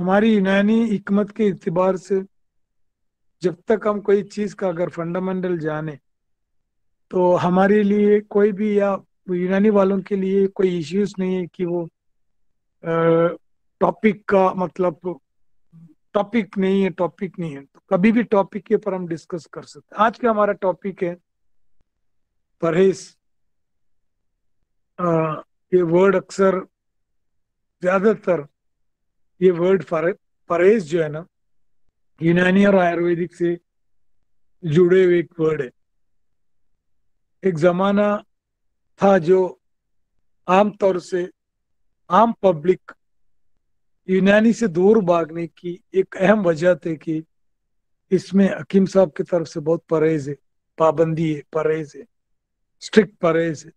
हमारी यूनानी हिकमत के इतबार से जब तक हम कोई चीज का अगर फंडामेंटल जाने तो हमारे लिए कोई भी या यूनानी वालों के लिए कोई इश्यूज नहीं है कि वो टॉपिक का मतलब टॉपिक नहीं है तो कभी भी टॉपिक के ऊपर हम डिस्कस कर सकते हैं। आज का हमारा टॉपिक है परहेज। ये वर्ड अक्सर ज्यादातर ये वर्ड परहेज जो है ना यूनानी और आयुर्वेदिक से जुड़े हुए एक वर्ड है। एक जमाना था जो आमतौर से आम पब्लिक यूनानी से दूर भागने की एक अहम वजह थी कि इसमें हकीम साहब की तरफ से बहुत परहेज है, पाबंदी है, परहेज है, स्ट्रिक्ट परहेज है।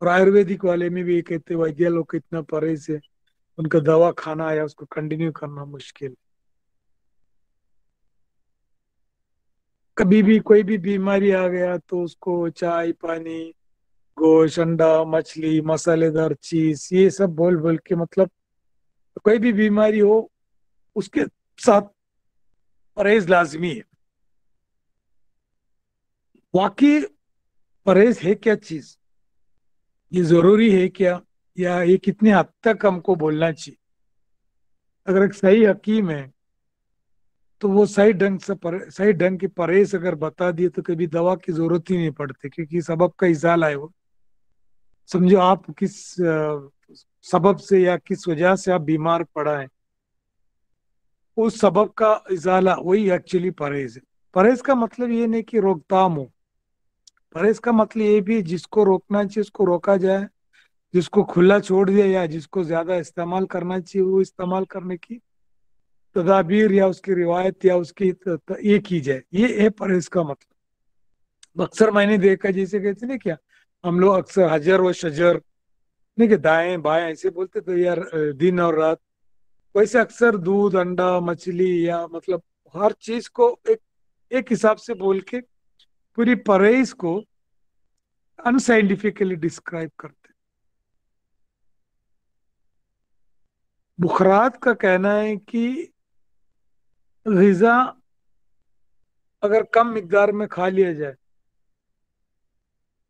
और आयुर्वेदिक वाले में भी ये कहते हैं वैद्य लोग को इतना परहेज है, उनका दवा खाना या उसको कंटिन्यू करना मुश्किल है। कभी भी कोई भी बीमारी आ गया तो उसको चाय पानी गोश्त अंडा मछली मसालेदार चीज ये सब बोल बोल के मतलब कोई भी बीमारी हो उसके साथ परहेज लाजमी है। वाकई परहेज है क्या चीज, ये जरूरी है क्या, या ये कितने हद तक हमको बोलना चाहिए। अगर एक सही हकीम है तो वो सही ढंग की परहेज अगर बता दिए तो कभी दवा की जरूरत ही नहीं पड़ती, क्योंकि सबब का इजाला है वो। समझो आप किस सबब से या किस वजह से आप बीमार पड़ा है, उस सबब का इजाला वही एक्चुअली परहेज है। परहेज का मतलब ये नहीं कि रोकथाम हो, परहेज का मतलब ये भी जिसको रोकना चाहिए उसको रोका जाए, जिसको खुला छोड़ दिया या जिसको ज्यादा इस्तेमाल करना चाहिए वो इस्तेमाल करने की तदाबीर या उसकी रिवायत या उसकी ये की जाए, ये है परहेज का मतलब। अक्सर मैंने देखा जैसे कहते ना क्या, हम लोग अक्सर हजर व शजर नहीं कि दाएं बाएं ऐसे बोलते तो यार दिन और रात, वैसे अक्सर दूध अंडा मछली या मतलब हर चीज को एक एक हिसाब से बोल के पूरी परहेज को अनसाइंटिफिकली डिस्क्राइब करते। बुखरात का कहना है कि ग़िज़ा अगर कम मिकदार में खा लिया जाए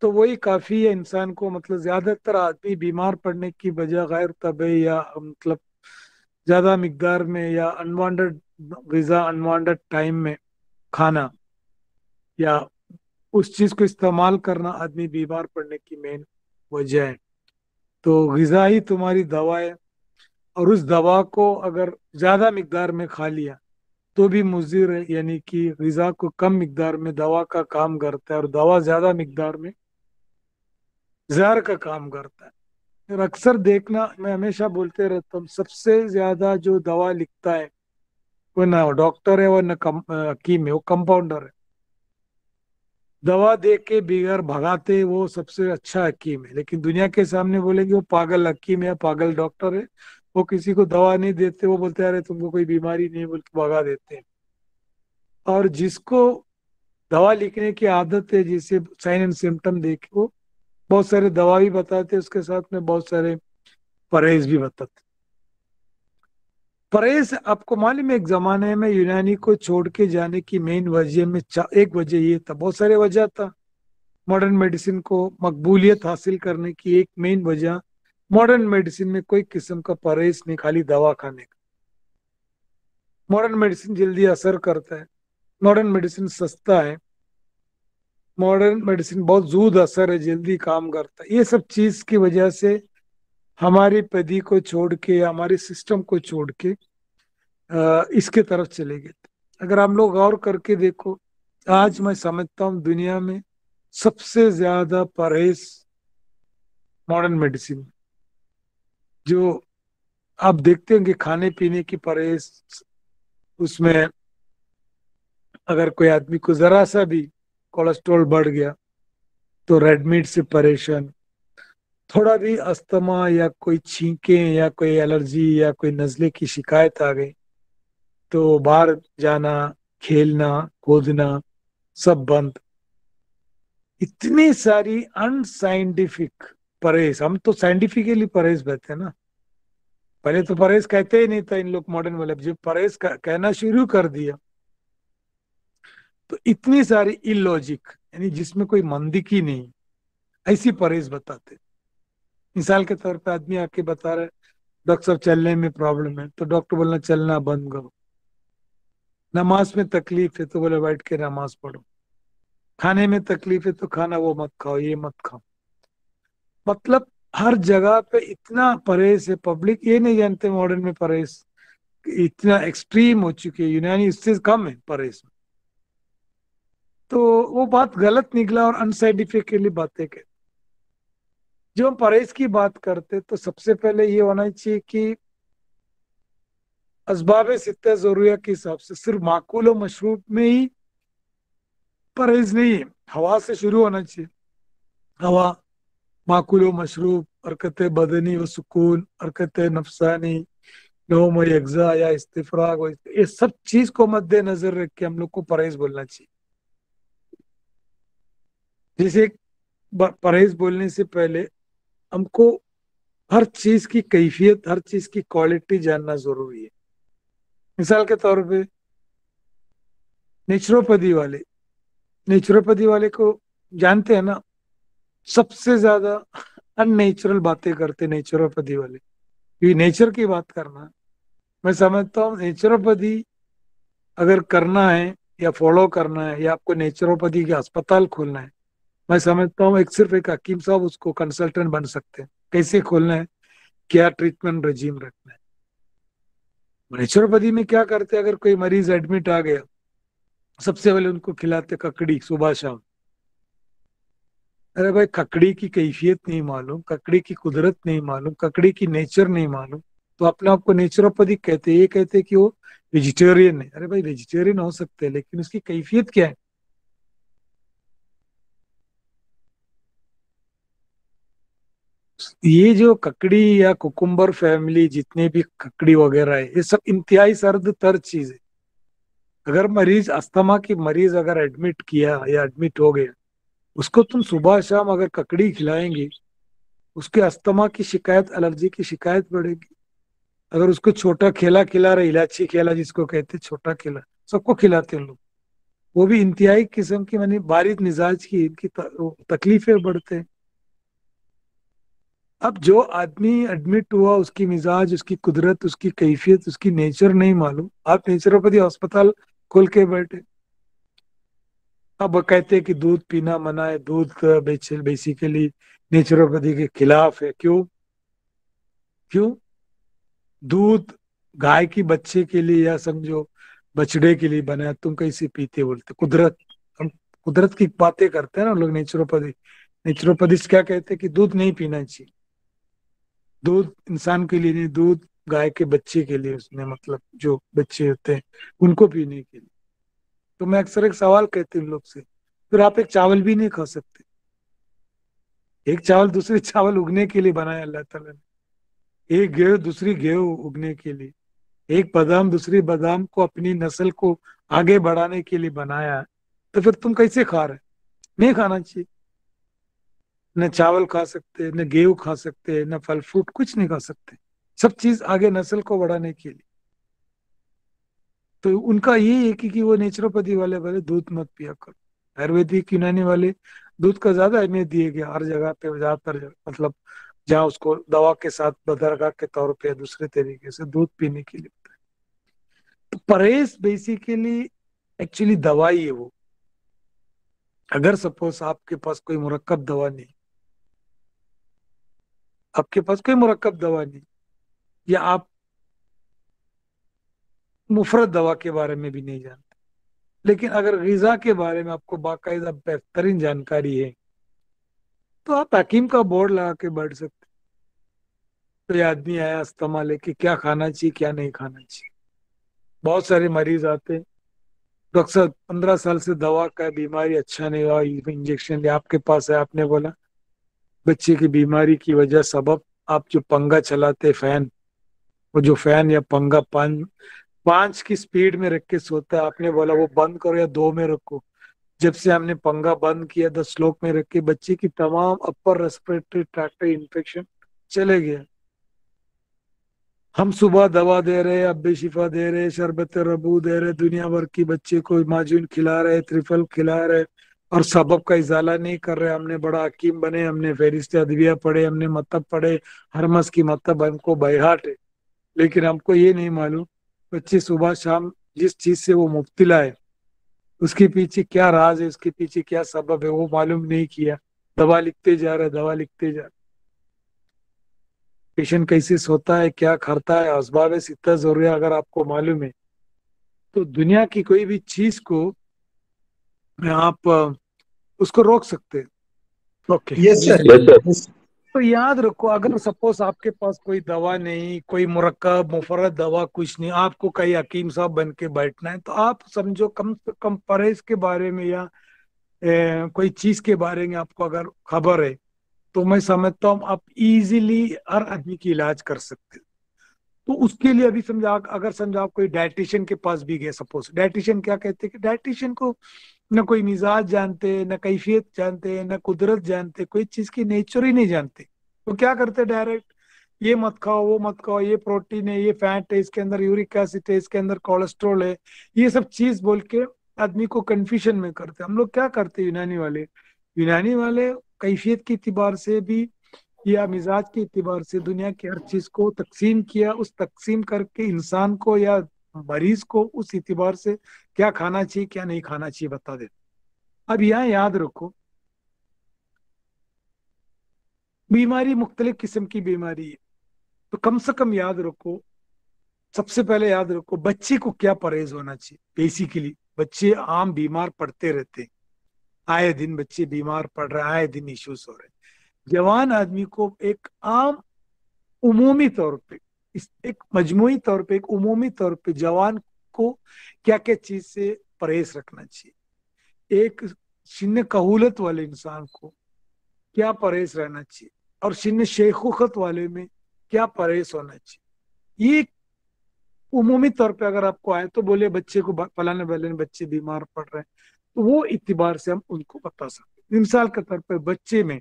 तो वही काफी है इंसान को। मतलब ज्यादातर आदमी बीमार पड़ने की वजह गैर तबी या मतलब ज्यादा मिकदार में या अनवांटेड ग़िज़ा अनवांटेड टाइम में खाना या उस चीज को इस्तेमाल करना आदमी बीमार पड़ने की मेन वजह है। तो ग़िज़ा ही तुम्हारी दवा है, और उस दवा को अगर ज्यादा मिकदार में खा लिया तो भी मुज़िर है, यानी कि ग़िज़ा को कम मिकदार में दवा का काम करता है और दवा ज्यादा मिकदार में जहर का काम करता है। और अक्सर देखना मैं हमेशा बोलते रहता हूँ सबसे ज्यादा जो दवा लिखता है वो ना डॉक्टर है वो ना हकीम है, वो कंपाउंडर है। दवा दे के बिगर भगाते वो सबसे अच्छा हकीम है, लेकिन दुनिया के सामने बोलेंगे वो पागल हकीम है या पागल डॉक्टर है। वो किसी को दवा नहीं देते, वो बोलते हैं अरे तुमको कोई बीमारी नहीं है बोल के भगा देते हैं। और जिसको दवा लिखने की आदत है जिसे साइन एंड सिम्टम देके वो बहुत सारे दवा भी बताते हैं, उसके साथ में बहुत सारे परहेज भी बताते। परहेज आपको मालूम है एक जमाने में यूनानी को छोड़ के जाने की मेन वजह में एक वजह ये था, बहुत सारे वजह था। मॉडर्न मेडिसिन को मकबूलियत हासिल करने की एक मेन वजह मॉडर्न मेडिसिन में कोई किस्म का परहेज नहीं, खाली दवा खाने का। मॉडर्न मेडिसिन जल्दी असर करता है, मॉडर्न मेडिसिन सस्ता है, मॉडर्न मेडिसिन बहुत जूद असर है, जल्दी काम करता है। ये सब चीज की वजह से हमारी पदी को छोड़ के हमारे सिस्टम को छोड़ के इसके तरफ चले गए थे। अगर हम लोग गौर करके देखो, आज मैं समझता हूँ दुनिया में सबसे ज्यादा परहेज मॉडर्न मेडिसिन, जो आप देखते होंगे खाने पीने की परहेज, उसमें अगर कोई आदमी को जरा सा भी कोलेस्ट्रॉल बढ़ गया तो रेड मीट से परेशान, थोड़ा भी अस्थमा या कोई छींके या कोई एलर्जी या कोई नजले की शिकायत आ गई तो बाहर जाना खेलना कूदना सब बंद। इतनी सारी अनसाइंटिफिक परहेज, हम तो साइंटिफिकली परहेज बैठते हैं ना, पहले तो परहेज कहते ही नहीं था इन लोग मॉडर्न वाले, जब परहेज कहना शुरू कर दिया तो इतनी सारी इलॉजिक, यानी जिसमें कोई मंदिक ही नहीं, ऐसी परहेज बताते। मिसाल के तौर पे आदमी आके बता रहा है डॉक्टर साहब चलने में प्रॉब्लम है, तो डॉक्टर बोलना चलना बंद करो। नमाज में तकलीफ है तो बोले बैठ के नमाज पढ़ो। खाने में तकलीफ है तो खाना वो मत खाओ, ये मत खाओ। मतलब हर जगह पे इतना परहेज है, पब्लिक ये नहीं जानते मॉडर्न में परहेज इतना एक्सट्रीम हो चुकी है, यूनानी इससे कम है परहेज में। तो वो बात गलत निकला और अनसाइंटिफिकली बातें कह। जब हम परहेज की बात करते तो सबसे पहले ये होना चाहिए कि असबाब सित्ता जरूरिया के हिसाब से सिर्फ माकूल और मशरूब में ही परहेज नहीं है, हवा से शुरू होना चाहिए। हवा, माकूल व मशरूब, हरकत बदनी व सुकून, हरकत नफसानी, नौम व यगजा या इस्तिफराग ये सब चीज को मद्देनजर रख के हम लोग को परहेज बोलना चाहिए। जैसे परहेज बोलने से पहले हमको हर चीज की कैफियत, हर चीज की क्वालिटी जानना जरूरी है। मिसाल के तौर पे नेचुरोपैथी वाले, नेचुरोपैथी वाले को जानते हैं ना, सबसे ज्यादा अननेचुरल बातें करते नेचुरोपैथी वाले। ये नेचर की बात करना, मैं समझता हूँ नेचुरोपैथी अगर करना है या फॉलो करना है या आपको नेचुरोपैथी के अस्पताल खोलना है, मैं समझता हूँ एक सिर्फ एक हकीम साहब उसको कंसल्टेंट बन सकते हैं, कैसे खोलना है, क्या ट्रीटमेंट रेजिम रखना है। नेचुरोपैथी में क्या करते हैं, अगर कोई मरीज एडमिट आ गया, सबसे पहले उनको खिलाते ककड़ी सुबह शाम। अरे भाई ककड़ी की कैफियत नहीं मालूम, ककड़ी की कुदरत नहीं मालूम, ककड़ी की नेचर नहीं मालूम, तो अपने आप को नेचुरोपैथिक कहते हैं। ये कहते हैं कि वो वेजिटेरियन है। अरे भाई वेजिटेरियन हो सकते हैं लेकिन उसकी कैफियत क्या है? ये जो ककड़ी या कुकुम्बर फैमिली जितने भी ककड़ी वगैरह है, ये सब इंतहाई सर्द तर चीज है। अगर मरीज अस्थमा की मरीज अगर एडमिट किया या एडमिट हो गया, उसको तुम सुबह शाम अगर ककड़ी खिलाएंगे, उसके अस्थमा की शिकायत, एलर्जी की शिकायत बढ़ेगी। अगर उसको छोटा खेला खिला रहे, इलायची खेला जिसको कहते हैं, छोटा खेला सबको खिलाते हैं लोग, वो भी इंतहाई किस्म की मानी बारिश मिजाज की इनकी तकलीफें बढ़ते हैं। अब जो आदमी एडमिट हुआ, उसकी मिजाज, उसकी कुदरत, उसकी कैफियत, उसकी नेचर नहीं मालूम, आप नेचुरोपैथी अस्पताल खोल के बैठे। अब वो कहते हैं कि दूध पीना मना है, दूध बेसिकली नेचुरोपैथी के खिलाफ है। क्यों? क्यों? दूध गाय की बच्चे के लिए या समझो बछड़े के लिए बना है, तुम कैसे पीते? बोलते कुदरत। हम कुदरत की बातें करते हैं ना लोग। नेचुरोपैथी, नेचुरोपैथिस्ट क्या कहते हैं कि दूध नहीं पीना चाहिए। दूध इंसान के लिए नहीं, दूध गाय के बच्चे के लिए, उसने मतलब जो बच्चे होते हैं उनको पीने के लिए। तो मैं अक्सर एक सवाल कहती हूँ लोग से, फिर आप एक चावल भी नहीं खा सकते। एक चावल दूसरे चावल उगने के लिए बनाया अल्लाह ताला ने, एक गेहूं दूसरी गेहूं उगने के लिए, एक बादाम दूसरी बादाम को अपनी नस्ल को आगे बढ़ाने के लिए बनाया है। तो फिर तुम कैसे खा रहे? नहीं खाना चाहिए। न चावल खा सकते, न गेहूं खा सकते, न फल फ्रूट, कुछ नहीं खा सकते। सब चीज आगे नस्ल को बढ़ाने के लिए। तो उनका ये है कि वो नेचुरोपैथी वाले बोले दूध मत पिया करो। आयुर्वेदिक यूनानी वाले दूध का ज्यादा अहमियत दिए गया, हर जगह पे ज्यादातर मतलब जहाँ उसको दवा के साथ बदरगाह के तौर पे या दूसरे तरीके से दूध पीने के लिए। तो परहेज बेसिकली एक्चुअली दवाई है वो। अगर सपोज आपके पास कोई मुरक्कब दवा नहीं, आपके पास कोई मुरक्कब दवा नहीं, या आप मुफरत दवा के बारे में भी नहीं जानते, लेकिन अगर गिजा के बारे में आपको बाकायदा बेहतरीन जानकारी है, तो आप हकीम का बोर्ड लगा के बैठ सकते। तो ये आदमी आया अस्थमा लेके, क्या खाना चाहिए क्या नहीं खाना चाहिए। बहुत सारे मरीज आते हैं, डॉक्टर साहब 15 साल से दवा का बीमारी अच्छा नहीं हुआ, इंजेक्शन लिया, आपके पास है, आपने बोला बच्चे की बीमारी की वजह सबब आप जो पंगा चलाते फैन, वो जो फैन या पंगा 5 की स्पीड में रख के सोता है, आपने बोला वो बंद करो या 2 में रखो। जब से हमने पंगा बंद किया 10 स्लोक में रख के, बच्चे की तमाम अपर रेस्पिरेटरी ट्रैक्ट इन्फेक्शन चले गया। हम सुबह दवा दे रहे, अब भी शिफा दे रहे, शरबत रबू दे रहे, दुनिया भर की बच्चे को माजून खिला रहे, त्रिफल खिला रहे, और सबब का इजाला नहीं कर रहे। हमने बड़ा हकीम बने, हमने फहरिस्त अदविया पढ़े, हमने मतलब पढ़े, हरमस की मतलब हमको बहराट है, लेकिन हमको ये नहीं मालूम बच्चे सुबह शाम जिस चीज से वो मुब्तला है उसके पीछे क्या राज है, उसके पीछे क्या सबब है, वो मालूम नहीं किया। दवा लिखते जा रहे, दवा लिखते जा रहे। पेशेंट कैसे सोता है, क्या करता है, असबाब इतना जरूरी है, अगर आपको मालूम है तो दुनिया की कोई भी चीज को आप उसको रोक सकते हैं। Okay. Yes sir. Yes sir. Yes. तो याद रखो, अगर सपोज आपके पास कोई दवा नहीं, कोई मुरक्कब मुफर्रद दवा कुछ नहीं, आपको कहीं हकीम साहब बन के बैठना है, तो आप समझो कम से कम परहेज के बारे में या कोई चीज के बारे में आपको अगर खबर है, तो मैं समझता हूँ आप इजीली हर आदमी की इलाज कर सकते हैं। तो उसके लिए अभी समझा, अगर समझा आप कोई डायटिशियन के पास भी गए, सपोज डायटिशियन क्या कहते हैं कि डायटिशियन को न कोई मिजाज जानते, न कैफियत जानते, न कुदरत जानते, कोई चीज की नेचर ही नहीं जानते। तो क्या करते, डायरेक्ट ये मत खाओ, वो मत खाओ, ये प्रोटीन है, ये फैट है, इसके अंदर यूरिक एसिड है, इसके अंदर कोलेस्ट्रॉल है, ये सब चीज बोल के आदमी को कंफ्यूजन में करते। हम लोग क्या करते यूनानी वाले, यूनानी वाले कैफियत के एतबार से भी या मिजाज के एतबार से दुनिया की हर चीज को तकसीम किया, उस तकसीम करके इंसान को या मरीज को उस एतबार से क्या खाना चाहिए क्या नहीं खाना चाहिए बता दे। अब यहाँ याद रखो, बीमारी मुख्तलिफ किस्म की बीमारी है, तो कम से कम याद रखो, सबसे पहले याद रखो बच्चे को क्या परहेज होना चाहिए। बेसिकली बच्चे आम बीमार पड़ते रहते हैं, आए दिन बच्चे बीमार पड़ रहे हैं, आए दिन इश्यूज हो रहे हैं। जवान आदमी को एक आम उमूमी तौर पे, इस एक मजमूई तौर पे, एक उमूमी तौर पे जवान को क्या क्या चीज से परहेज रखना चाहिए। एक सिन्न कहूलत वाले इंसान को क्या परहेज रहना चाहिए, और सिन्न शेखुखत वाले में क्या परहेज होना चाहिए। ये उमूमी तौर पे अगर आपको आए तो बोले बच्चे को फलाने वाले बच्चे बीमार पड़ रहे हैं, तो वो इतबार से हम उनको बता सकते हैं। मिसाल के तौर पर बच्चे में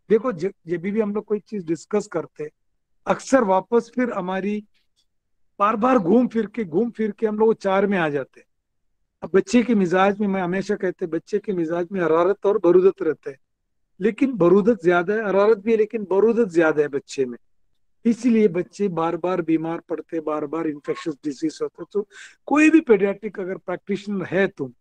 देखो, जब भी हम लोग कोई चीज डिस्कस करते हैं, अक्सर वापस फिर हमारी बार बार घूम फिर के हम लोग चार में आ जाते हैं। अब बच्चे के मिजाज में, मैं हमेशा कहते हैं बच्चे के मिजाज में हरारत और बरूदत रहता है, लेकिन बरूदत ज्यादा है, हरारत भी है लेकिन बरूदत ज्यादा है बच्चे में। इसीलिए बच्चे बार बार बीमार पड़ते, बार बार इन्फेक्शियस डिजीज होते। तो कोई भी पेडियाट्रिक अगर प्रैक्टिशनर है, तुम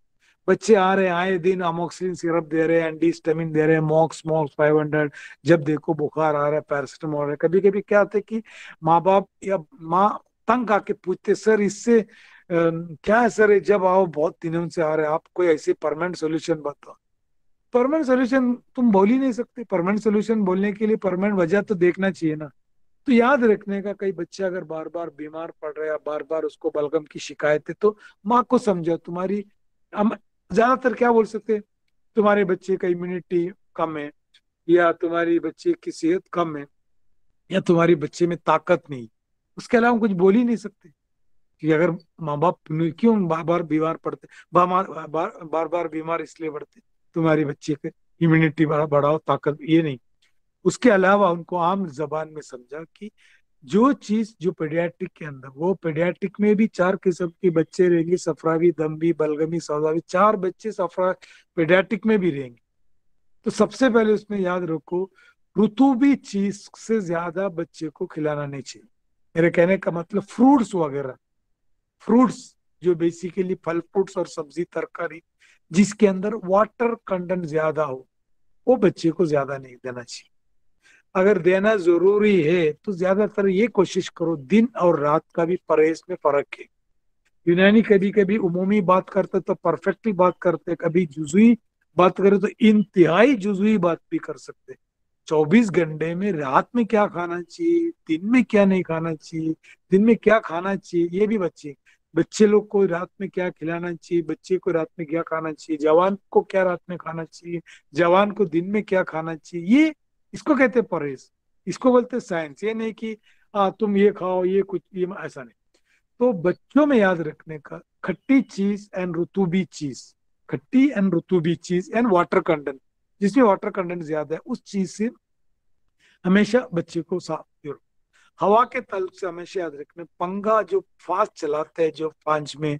बच्चे आ रहे हैं, आए दिन अमोक्सिलिन सिरप दे रहे हैं, एंटीस्टामिन दे रहे हैं, मॉक्स मॉक्स 500, जब देखो बुखार आ रहा है पैरासिटामोल है। कभी कभी क्या होता है कि माँ बाप या माँ तंग आके पूछते, सर इससे क्या है सर, जब आओ बहुत दिनों से आ रहे हैं, आप कोई ऐसे परमानेंट सोल्यूशन बताओ। परमानेंट सोल्यूशन तुम बोल ही नहीं सकते, परमानेंट सोल्यूशन बोलने के लिए परमानेंट वजह तो देखना चाहिए ना। तो याद रखने का, कई बच्चे अगर बार बार बीमार पड़ रहे हैं, बार बार उसको बलगम की शिकायत है, तो माँ को समझो, तुम्हारी हम ज्यादातर क्या बोल सकते हैं, तुम्हारे बच्चे का इम्यूनिटी कम है, या तुम्हारी बच्चे की सेहत कम है, या तुम्हारी बच्चे में ताकत नहीं। उसके अलावा हम कुछ बोल ही नहीं सकते कि अगर माँ बाप क्यों बार बार बीमार पड़ते, बार बार बीमार इसलिए पड़ते, तुम्हारे बच्चे के इम्यूनिटी बढ़ाओ, ताकत, ये नहीं। उसके अलावा उनको आम जबान में समझा कि जो चीज जो पेडियाट्रिक के अंदर, वो पेडियाट्रिक में भी चार किस्म के बच्चे रहेंगे, सफरावी, दम्बी, बलगमी, सौदावी, चार बच्चे सफरा पेडियाट्रिक में भी रहेंगे। तो सबसे पहले उसमें याद रखो, रुतूबी चीज से ज्यादा बच्चे को खिलाना नहीं चाहिए। मेरे कहने का मतलब फ्रूट्स वगैरह, फ्रूट्स जो बेसिकली फल फ्रूट्स और सब्जी तरकारी जिसके अंदर वाटर कंटेंट ज्यादा हो, वो बच्चे को ज्यादा नहीं देना चाहिए। अगर देना जरूरी है तो ज्यादातर ये कोशिश करो, दिन और रात का भी परहेज में फर्क है। यूनानी कभी कभी उमूमी बात करते तो परफेक्टली बात करते, कभी जुजुई बात करे तो इंतहाई जुजुई बात भी कर सकते। 24 घंटे में रात में क्या खाना चाहिए, दिन में क्या नहीं खाना चाहिए, दिन में क्या खाना चाहिए, ये भी बच्चे बच्चे लोग को रात में क्या खिलाना चाहिए, बच्चे को रात में क्या खाना चाहिए, जवान को क्या रात में खाना चाहिए, जवान को दिन में क्या खाना चाहिए, ये इसको कहते हैं परहेज। इसको बोलते हैं साइंस। ये नहीं कि तुम ये खाओ, ये कुछ, ये ऐसा नहीं। तो बच्चों में याद रखने का, खट्टी चीज एंड रुतूबी चीज, खट्टी एंड रुतूबी चीज एंड वाटर कंटेंट, जिसमें वाटर कंटेंट ज्यादा है उस चीज से हमेशा बच्चे को साफ करो। हवा के ताल्लुक से हमेशा याद रखना, पंगा जो फास्ट चलाते हैं जो 5 में,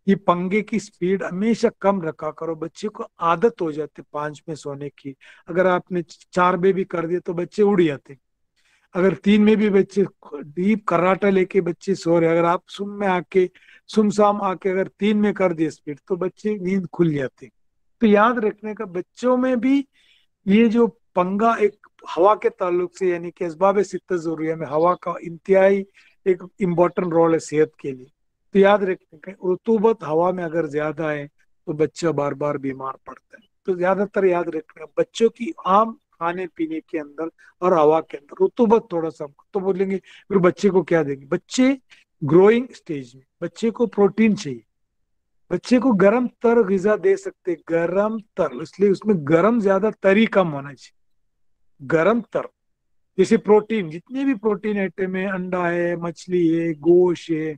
ये पंगे की स्पीड हमेशा कम रखा करो। बच्चे को आदत हो जाती है 5 में सोने की। अगर आपने 4 में भी कर दिया तो बच्चे उड़ जाते। अगर 3 में भी बच्चे डीप कराटा लेके बच्चे सो रहे, अगर आप सुमसाम आके अगर 3 में कर दिए स्पीड, तो बच्चे नींद खुल जाते। तो याद रखने का, बच्चों में भी ये जो पंगा एक हवा के ताल्लुक से, यानी कि असबाब सित्त जरूरिया में हवा का इंतहाई एक इम्पोर्टेंट रोल है सेहत के लिए। तो याद रखने का, रुतूबत हवा में अगर ज्यादा है तो बच्चा बार बार बीमार पड़ता है। तो ज्यादातर याद रखना, बच्चों की आम खाने पीने के अंदर और हवा के अंदर रुतूबत थोड़ा सा। तो बोलेंगे फिर बच्चे को क्या देंगे? बच्चे ग्रोइंग स्टेज में बच्चे को प्रोटीन चाहिए। बच्चे को गरम तर गिजा दे सकते, गरम तर, इसलिए उसमें गरम ज्यादा, तरी कम होना चाहिए, गरम तर। जैसे प्रोटीन, जितने भी प्रोटीन आइटम है, अंडा है, मछली है, गोश्त है,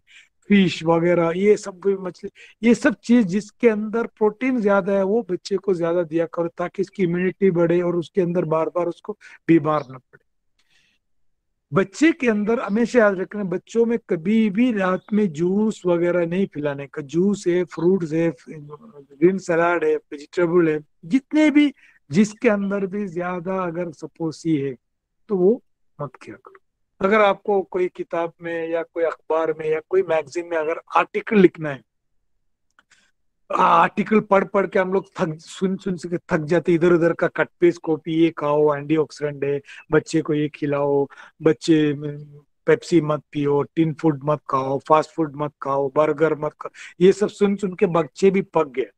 फिश वगैरह, ये सब भी मछली, ये सब चीज जिसके अंदर प्रोटीन ज्यादा है वो बच्चे को ज्यादा दिया करो, ताकि इसकी इम्यूनिटी बढ़े और उसके अंदर बार बार उसको बीमार न पड़े। बच्चे के अंदर हमेशा याद रखना, बच्चों में कभी भी रात में जूस वगैरह नहीं पिलाने का। जूस है, फ्रूट्स है, ग्रीन सलाद है, वेजिटेबल है, जितने भी जिसके अंदर भी ज्यादा अगर सपोसी है तो वो मत किया करो। अगर आपको कोई किताब में या कोई अखबार में या कोई मैगजीन में अगर आर्टिकल लिखना है, आर्टिकल पढ़ पढ़ के हम लोग थक, सुन सुन के थक जाते, इधर उधर का कट पेस्ट कॉपी, ये खाओ एंटीऑक्सीडेंट है, बच्चे को ये खिलाओ, बच्चे पेप्सी मत पियो, टिन फूड मत खाओ, फास्ट फूड मत खाओ, बर्गर मत खाओ, ये सब सुन सुन के बच्चे भी पक गए।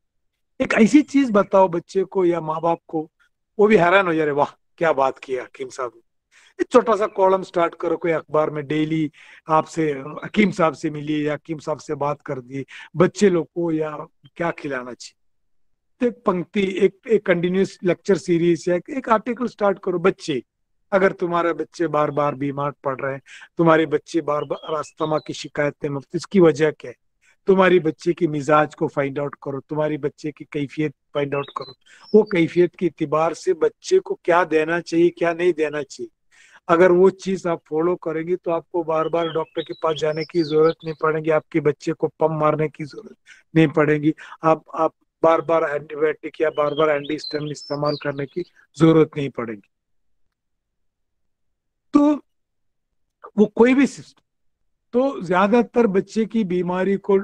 एक ऐसी चीज बताओ बच्चे को या माँ बाप को, वो भी हैरान हो जा रहे, वाह क्या बात किया हकीम साहब ने। एक छोटा सा कॉलम स्टार्ट करो कोई अखबार में, डेली आपसे हकीम साहब से मिलिए या हकीम साहब से बात कर दिए, बच्चे लोग को या क्या खिलाना चाहिए। तो एक पंक्ति, एक कंटिन्यूस लेक्चर सीरीज या एक आर्टिकल स्टार्ट करो। बच्चे, अगर तुम्हारे बच्चे बार बार बीमार पड़ रहे हैं, तुम्हारे बच्चे बार बार अस्थमा की शिकायतें, मतलब इसकी वजह क्या है, तुम्हारी बच्चे की मिजाज को फाइंड आउट करो, तुम्हारी बच्चे की कैफियत फाइंड आउट करो। वो कैफियत के इतिबार से बच्चे को क्या देना चाहिए क्या नहीं देना चाहिए, अगर वो चीज आप फॉलो करेंगे तो आपको बार बार डॉक्टर के पास जाने की जरूरत नहीं पड़ेगी, आपके बच्चे को पंप मारने की जरूरत नहीं पड़ेगी, आप बार बार एंटीबायोटिक या बार बार एंटीस्टम इस्तेमाल करने की जरूरत नहीं पड़ेगी। तो वो कोई भी सिस्टम, तो ज्यादातर बच्चे की बीमारी को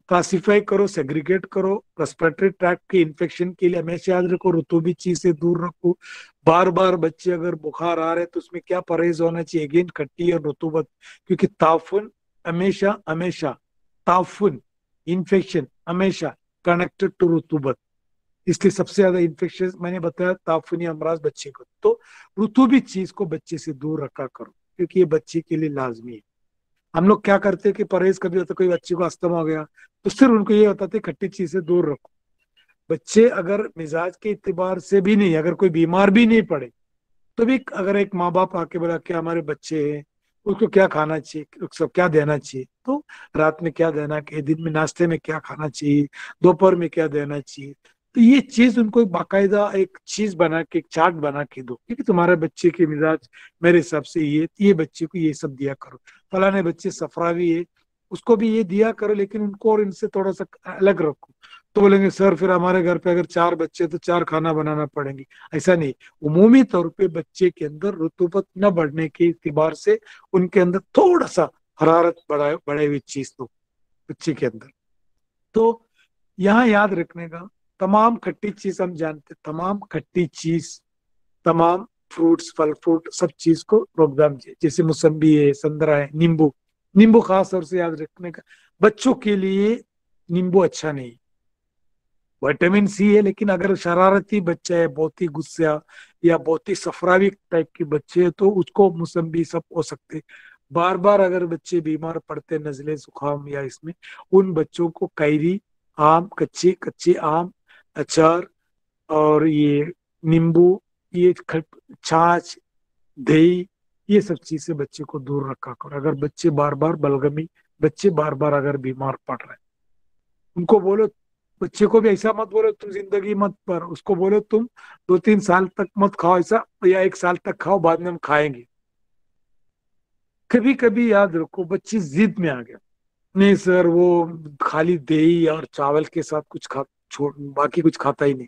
क्लासिफाई करो, सेग्रीगेट करो। रेस्पिरेटरी ट्रैक्ट के इन्फेक्शन के लिए हमेशा याद रखो, रुतूबी चीज से दूर रखो। बार बार बच्चे अगर बुखार आ रहे हैं तो उसमें क्या परहेज होना चाहिए? अगेन खट्टी और रुतूबत, क्योंकि ताफुन हमेशा हमेशा, ताफुन इन्फेक्शन हमेशा कनेक्टेड टू रुतूबत, इसलिए सबसे ज्यादा इन्फेक्शन मैंने बताया ताफुनी अमराज बच्चे को। तो रुतूबी चीज को बच्चे से दूर रखा करो, क्योंकि ये बच्चे के लिए लाजमी है। हम लोग क्या करते हैं कि परहेज कर दिया, तो कोई बच्चे को अस्थमा हो गया तो सिर्फ उनको ये होता था खट्टी चीज से दूर रखो। बच्चे अगर मिजाज के इतबार से भी नहीं, अगर कोई बीमार भी नहीं पड़े, तो भी अगर एक माँ बाप आके बोला कि हमारे बच्चे हैं, उसको क्या खाना चाहिए, उसको क्या देना चाहिए, तो रात में क्या देना चाहिए, दिन में नाश्ते में क्या खाना चाहिए, दोपहर में क्या देना चाहिए, तो ये चीज उनको एक बाकायदा एक चीज बना के, एक चार्ट बना के दो, क्योंकि तुम्हारे बच्चे के मिजाज मेरे हिसाब से ये बच्चे को ये सब दिया करो। फलाने बच्चे सफरावी है, उसको भी ये दिया करो, लेकिन उनको और इनसे थोड़ा सा अलग रखो। तो बोलेंगे सर फिर हमारे घर पे अगर 4 बच्चे तो 4 खाना बनाना पड़ेंगे। ऐसा नहीं, उमूमी तौर पे बच्चे के अंदर रुतूबत न बढ़ने के इतबार से उनके अंदर थोड़ा सा हरारत बढ़े हुई चीज दो बच्चे के अंदर। तो यहाँ याद रखने का, तमाम खट्टी चीज हम जानते, तमाम खट्टी चीज, तमाम फ्रूट्स, फल फ्रूट, सब चीज को रोकथाम चाहिए। जैसे मौसम्बी है, संतरा है, नींबू, नींबू खास तौर से याद रखने का, बच्चों के लिए नींबू अच्छा नहीं। विटामिन सी है, लेकिन अगर शरारती बच्चा है, बहुत ही गुस्सा या बहुत ही सफरावी टाइप के बच्चे है, तो उसको मौसम्बी सब हो सकते। बार बार अगर बच्चे बीमार पड़ते, नजले जुकाम या इसमें, उन बच्चों को कैरी, आम, कच्चे कच्चे आम, अचार, और ये नींबू, ये छाछ, दही, ये सब चीज से बच्चे को दूर रखा करो। अगर बच्चे बार बार बलगमी, बच्चे बार बार अगर बीमार पड़ रहे हैं, उनको बोलो, बच्चे को भी ऐसा मत बोलो तुम जिंदगी मत पर, उसको बोलो तुम 2-3 साल तक मत खाओ ऐसा, या 1 साल तक खाओ, बाद में हम खाएंगे। कभी कभी याद रखो बच्चे जिद में आ गया, नहीं सर वो खाली दही और चावल के साथ कुछ खा, छोड़ बाकी कुछ खाता ही नहीं।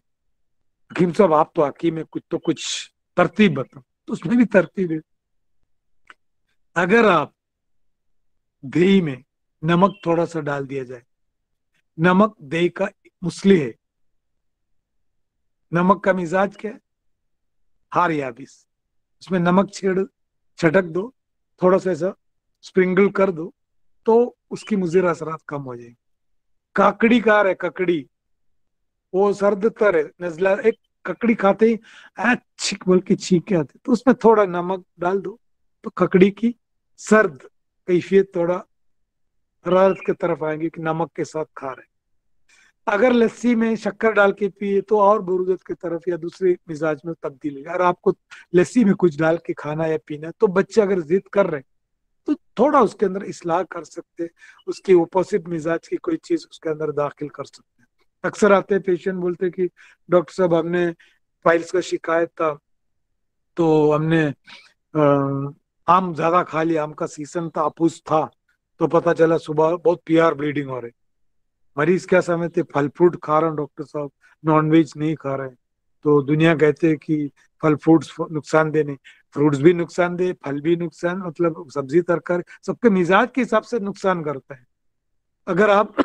हकीम साहब आप तो हकीम है, कुछ तो कुछ तरतीब बताओ। तो उसमें भी तरतीब है। अगर आप दही में नमक थोड़ा सा डाल दिया जाए, नमक दही का मुसली है। नमक का मिजाज क्या है? हार याबिस। उसमें नमक छटक दो, थोड़ा सा ऐसा स्प्रिंगल कर दो, तो उसकी मुज़िर असरात कम हो जाएंगे। काकड़ी कार है, ककड़ी, वो सर्द तर है, नजला एक ककड़ी खाते ही छिक बोल के छींके आते, तो उसमें थोड़ा नमक डाल दो, तो ककड़ी की सर्द कैफियत थोड़ा हरारत की तरफ आएंगे कि नमक के साथ खा रहे। अगर लस्सी में शक्कर डाल के पिए तो और बुरुदत की तरफ या दूसरे मिजाज में तब्दील है। अगर आपको लस्सी में कुछ डाल के खाना या पीना, तो बच्चे अगर जिद कर रहे हैं तो थोड़ा उसके अंदर इस्लाह कर सकते हैं, उसकी अपोजिट मिजाज की कोई चीज उसके अंदर दाखिल कर सकते हैं। अक्सर आते हैं पेशेंट बोलते हैं कि डॉक्टर साहब हमने फाइल्स का शिकायत था, तो हमने आम ज्यादा खा लिया, आम का सीजन था, अपूस था, तो पता चला सुबह बहुत पीआर ब्लीडिंग हो रही। मरीज क्या समझते, फल फ्रूट खा रहा हूँ डॉक्टर साहब, नॉन वेज नहीं खा रहे हैं। तो दुनिया कहते हैं कि फल फ्रूट्स नुकसान देने, फ्रूट्स भी नुकसान दे, फल भी नुकसान, मतलब सब्जी तरकारी सबके मिजाज के हिसाब से नुकसान करता है। अगर आप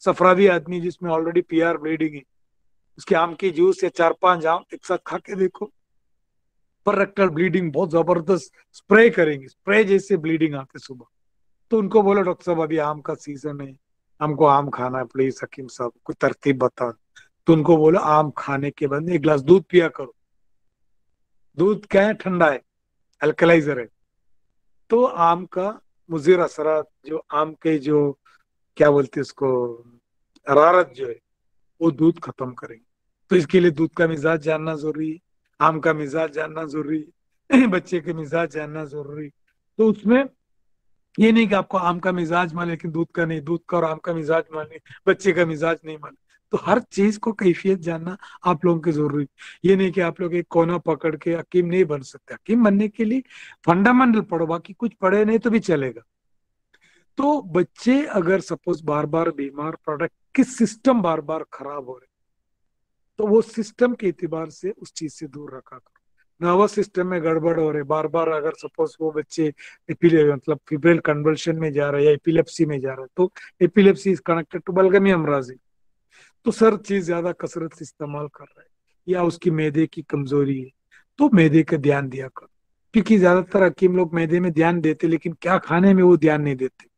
सफरावी आदमी जिसमें ऑलरेडी पीआर ब्लीडिंग है, उसके आम की जूस या 4-5 आम एक साथ खा के देखो, पर रेक्टल ब्लीडिंग बहुत जबरदस्त स्प्रे करेंगे, स्प्रे जैसे ब्लीडिंग आते सुबह। तो उनको बोलो डॉक्टर साहब अभी आम का सीजन है, हमको आम खाना है, प्लीज हकीम साहब कोई तरतीब बताओ। तो उनको बोलो आम खाने के बाद 1 गिलास दूध पिया करो। दूध क्या है? ठंडा है, अल्कलाइजर है। तो आम का मुजिर असरात, जो आम के जो क्या बोलते हैं उसको, हरारत जो है, वो दूध खत्म करेंगे। तो इसके लिए दूध का मिजाज जानना जरूरी है, आम का मिजाज जानना जरूरी है, बच्चे के मिजाज जानना जरूरी है। तो उसमें ये नहीं कि आपको आम का मिजाज माने लेकिन दूध का नहीं, दूध का और आम का मिजाज माने, बच्चे का मिजाज नहीं माने। तो हर चीज को कैफियत जानना आप लोगों की जरूरी है। ये नहीं कि आप लोग एक कोना पकड़ के हकीम नहीं बन सकते। हकीम बनने के लिए फंडामेंटल पढ़ो, बाकी कुछ पढ़े नहीं तो भी चलेगा। तो बच्चे अगर सपोज बार बार बीमार पड़ रहे, किस सिस्टम बार बार खराब हो रहे, तो वो सिस्टम के एतबार से उस चीज से दूर रखा करो। नर्वस सिस्टम में गड़बड़ हो रहे बार बार, अगर सपोज वो बच्चे मतलब फिब्रिल कन्वल्शन में जा रहे हैं या एपिलेप्सी में जा रहे हैं, तो epilepsy is connected to बलगमी Amraji. तो सर चीज ज्यादा कसरत से इस्तेमाल कर रहा है या उसकी मैदे की कमजोरी है, तो मैदे का ध्यान दिया करो। क्योंकि ज्यादातर हकीम लोग मैदे में ध्यान देते लेकिन क्या खाने में वो ध्यान नहीं देते।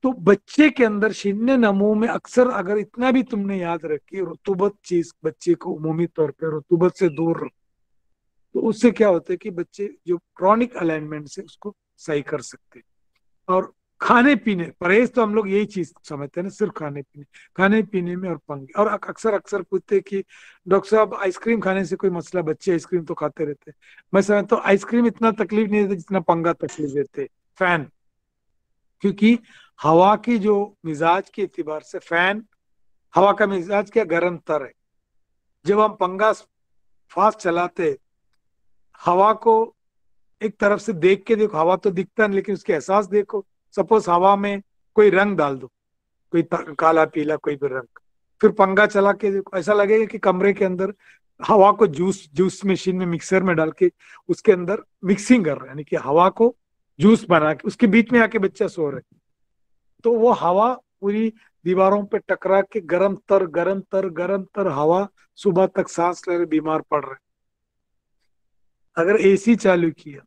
तो बच्चे के अंदर शीने नमू में अक्सर अगर इतना भी तुमने याद रखी, रुतुबत चीज बच्चे को उमूमी तौर पर रुतुबत से दूर रखो, तो उससे क्या होता है कि बच्चे जो क्रॉनिक अलाइनमेंट से उसको सही कर सकते हैं। और खाने पीने परहेज तो हम लोग यही चीज समझते हैं ना, सिर्फ खाने पीने में और पंगे। और अक्सर अक्सर पूछते हैं कि डॉक्टर साहब आइसक्रीम खाने से कोई मसला, बच्चे आइसक्रीम तो खाते रहते हैं। मैं समझता हूँ आइसक्रीम इतना तकलीफ नहीं देता जितना पंगा तकलीफ देते फैन। क्योंकि हवा की जो मिजाज के एतबार से फैन, हवा का मिजाज क्या, गर्म तर है। जब हम पंगा फास्ट चलाते, हवा को एक तरफ से देख के देखो, हवा तो दिखता नहीं लेकिन उसके एहसास देखो। सपोज हवा में कोई रंग डाल दो, कोई काला पीला कोई भी रंग, फिर पंगा चला के देखो, ऐसा लगेगा कि कमरे के अंदर हवा को जूस जूस मशीन में मिक्सर में डाल के उसके अंदर मिक्सिंग कर रहे हैं, यानी कि हवा को जूस बना के उसके बीच में आके बच्चा सो रहा है। तो वो हवा पूरी दीवारों पे टकरा के गरम तर हवा सुबह तक सांस ले रहे, बीमार पड़ रहे। अगर एसी चालू किया,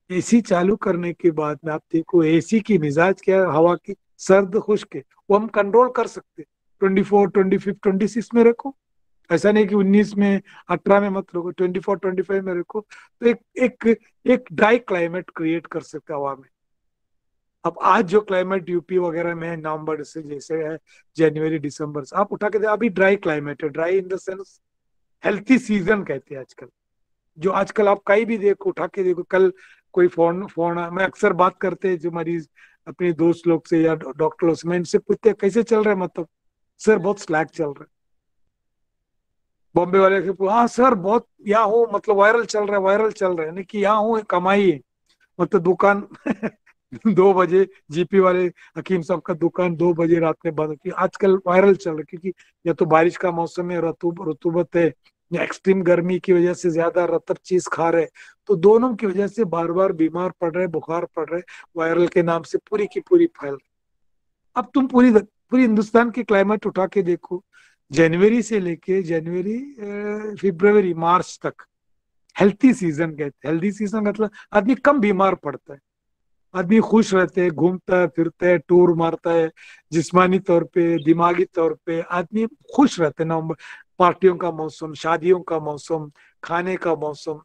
एसी चालू करने के बाद में आप देखो एसी की मिजाज क्या है, हवा की सर्द खुश्क है, वो हम कंट्रोल कर सकते। 24, 25, 26 में रखो। ऐसा नहीं कि 19 में 18 में मत रखो, 24, 25 में रखो। तो एक एक ड्राई क्लाइमेट क्रिएट कर सकते हवा में। अब आज जो क्लाइमेट यूपी वगैरह में है, नवंबर से जैसे है, जनवरी दिसंबर से आप उठा के दे, अभी ड्राई क्लाइमेट है। Dry in the sense healthy season कहते हैं आजकल। जो आजकल आप कहीं भी देखो, उठा के देखो, कल कोई फोन फोन मैं अक्सर बात करते हैं जो मरीज अपने दोस्त लोग से या डॉक्टर लोग से, मैं इनसे पूछते हैं कैसे चल रहा है, मतलब सर बहुत स्लैक चल रहा है। बॉम्बे वाले के हाँ सर बहुत यहाँ हूँ, मतलब वायरल चल रहा है, वायरल चल रहा है, नहीं कि यहाँ हूँ कमाई है। मतलब दुकान 2 बजे जीपी वाले हकीम साहब का दुकान 2 बजे रात में बंद होती है। आजकल वायरल चल रहा है, क्योंकि या तो बारिश का मौसम है, रतूबत है, या एक्सट्रीम गर्मी की वजह से ज्यादा रतब चीज खा रहे, तो दोनों की वजह से बार बार बीमार पड़ रहे, बुखार पड़ रहे, वायरल के नाम से पूरी की पूरी फैल रही। अब तुम पूरी पूरी हिंदुस्तान की क्लाइमेट उठा के देखो, जनवरी से लेके जनवरी फरवरी मार्च तक हेल्थी सीजन कहते हैं। हेल्थी सीजन मतलब आदमी कम बीमार पड़ता है, आदमी खुश रहते हैं, घूमता है फिरता है, टूर मारता है, जिस्मानी तौर पे दिमागी तौर पे आदमी खुश रहते हैं। नवंबर पार्टियों का मौसम, शादियों का मौसम, खाने का मौसम।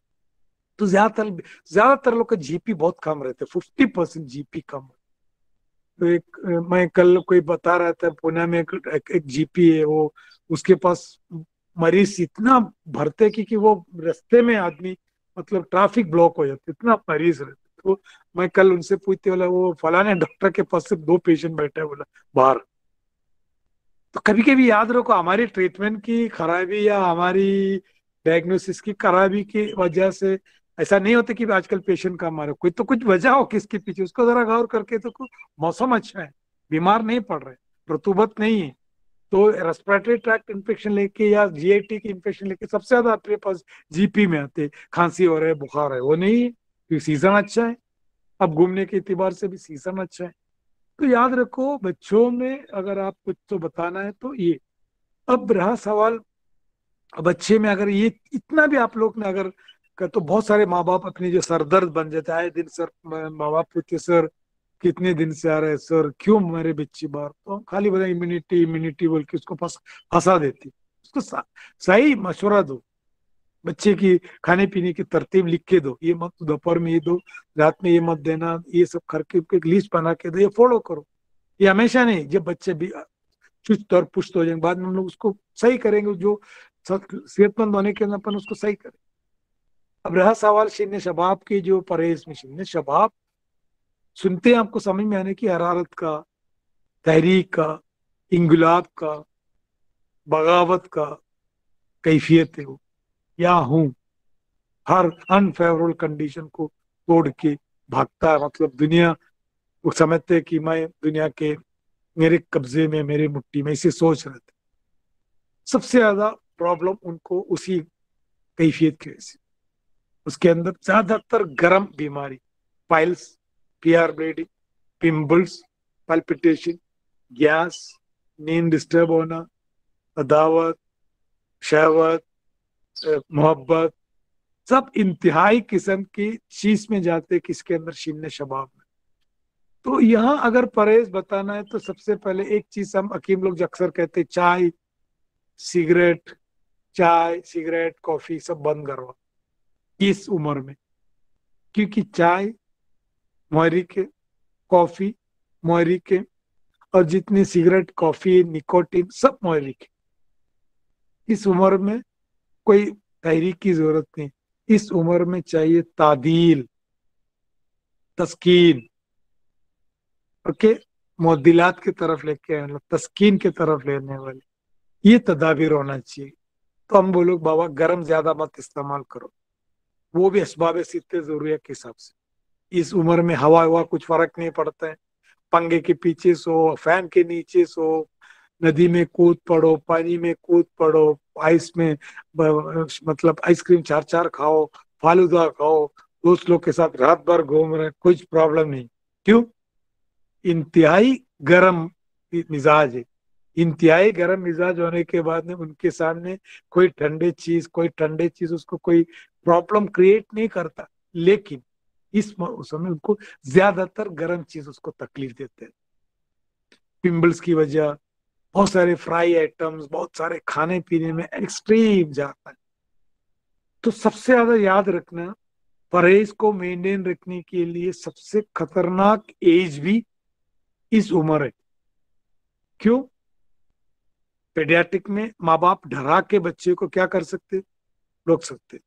तो ज्यादातर लोग का जीपी बहुत कम रहते हैं, 50% जीपी कम। तो मैं कल कोई बता रहा था, पुणे में एक जीपी है, वो उसके पास मरीज इतना भरते कि वो रास्ते में आदमी, मतलब ट्रैफिक ब्लॉक हो जाते, इतना मरीज रहते। तो मैं कल उनसे पूछते, बोला वो फलाने डॉक्टर के पास सिर्फ 2 पेशेंट बैठे हैं, बोला बाहर। तो कभी कभी याद रखो, हमारी ट्रीटमेंट की खराबी या हमारी डायग्नोसिस की खराबी की वजह से ऐसा नहीं होता कि आजकल पेशेंट का मारे, कोई तो कुछ वजह हो किसके पीछे, उसको जरा गौर करके तो मौसम अच्छा है, बीमार नहीं पड़ रहे, रतूबत नहीं है, तो रेस्पिरेटरी ट्रैक्ट इन्फेक्शन लेके या जीआईटी की इन्फेक्शन लेके सबसे ज्यादा आपके पास जीपी में आते, खांसी हो रहा है, बुखार है, वो नहीं है क्योंकि सीजन अच्छा है। अब घूमने के एतबार से भी सीजन अच्छा है। तो याद रखो, बच्चों में अगर आप कुछ तो बताना है तो ये। अब रहा सवाल, बच्चे में अगर ये इतना भी आप लोग ने अगर तो बहुत सारे माँ बाप अपनी जो सरदर्द बन जाता है दिन, सर माँ बाप पूछते सर कितने दिन से आ रहे हैं, सर क्यों मेरे बच्चे बाहर, तो हम खाली बताए इम्यूनिटी इम्यूनिटी बोल के उसको पास हंसा देती। उसको सही मशवरा दो, बच्चे की खाने पीने की तरतीब लिख के दो, ये मत दोपहर में ये दो, रात में ये मत देना, ये सब करके एक लिस्ट बना के दो, ये फॉलो करो। ये हमेशा नहीं, जब बच्चे भी चुस्त और पुस्त हो जाएंगे बाद में हम लोग उसको सही करेंगे, जो सेहतमंद होने के अपन उसको सही करें। अब रहा सवाल शिन शबाब की, जो परहेज में शिन शबाब सुनते हैं आपको समझ में आने की, हरारत का, तहरीक का, इंगुलाब का, बगावत का कैफियत है वो, या हूं हर अनफेवरेबल कंडीशन को तोड़ के भागता है, मतलब दुनिया, वो समझते हैं कि मैं दुनिया के मेरे कब्जे में, मेरे मुट्ठी में, इसे सोच रहे थे। सबसे ज्यादा प्रॉब्लम उनको उसी कैफियत की वजह से, उसके अंदर ज्यादातर गर्म बीमारी, piles, PR bleeding, pimples, palpitation, gas, नींद डिस्टर्ब होना, अदावत, शहवत, मोहब्बत, सब इंतहाई किस्म की चीज में जाते किसके अंदर, शीन शबाब में। तो यहाँ अगर परहेज बताना है तो सबसे पहले एक चीज हम हकीम लोग अक्सर कहते हैं, सिगरेट चाय सिगरेट कॉफी सब बंद करवा इस उम्र में। क्योंकि चाय मुहर्रिक के, कॉफी मुहर्रिक के, और जितनी सिगरेट कॉफी निकोटीन सब मुहर्रिक है। इस उम्र में कोई तहरीक की जरूरत नहीं, इस उम्र में चाहिए तादील, तस्कीन, ओके, मुअद्दिलात की तरफ लेके आने, तस्कीन की तरफ लेने वाली ये तदाबीर होना चाहिए। तो हम बोलो बाबा गर्म ज्यादा मत इस्तेमाल करो, वो भी असबाब सित्ते जरूरियत के हिसाब से। इस उम्र में हवा हवा कुछ फर्क नहीं पड़ता है, पंखे के पीछे सो, फैन के नीचे सो, नदी में कूद पड़ो, पानी में कूद पड़ो, आइस में मतलब आइसक्रीम चार चार खाओ, फालूदा खाओ, दोस्त लोग के साथ रात भर घूम रहे, कुछ प्रॉब्लम नहीं। क्यों? इंतहाई गर्म मिजाज है। इंतहाई गर्म मिजाज होने के बाद में उनके सामने कोई ठंडे चीज उसको कोई प्रॉब्लम क्रिएट नहीं करता, लेकिन इस समय उनको ज्यादातर गर्म चीज उसको तकलीफ देते हैं। पिंपल्स की वजह, बहुत सारे फ्राई आइटम्स, बहुत सारे खाने पीने में एक्सट्रीम जाता है। तो सबसे ज्यादा याद रखना, परहेज को मेंटेन रखने के लिए सबसे खतरनाक एज भी इस उम्र है। क्यों? पेडियाट्रिक में माँ बाप डरा के बच्चे को क्या कर सकते, रोक सकते।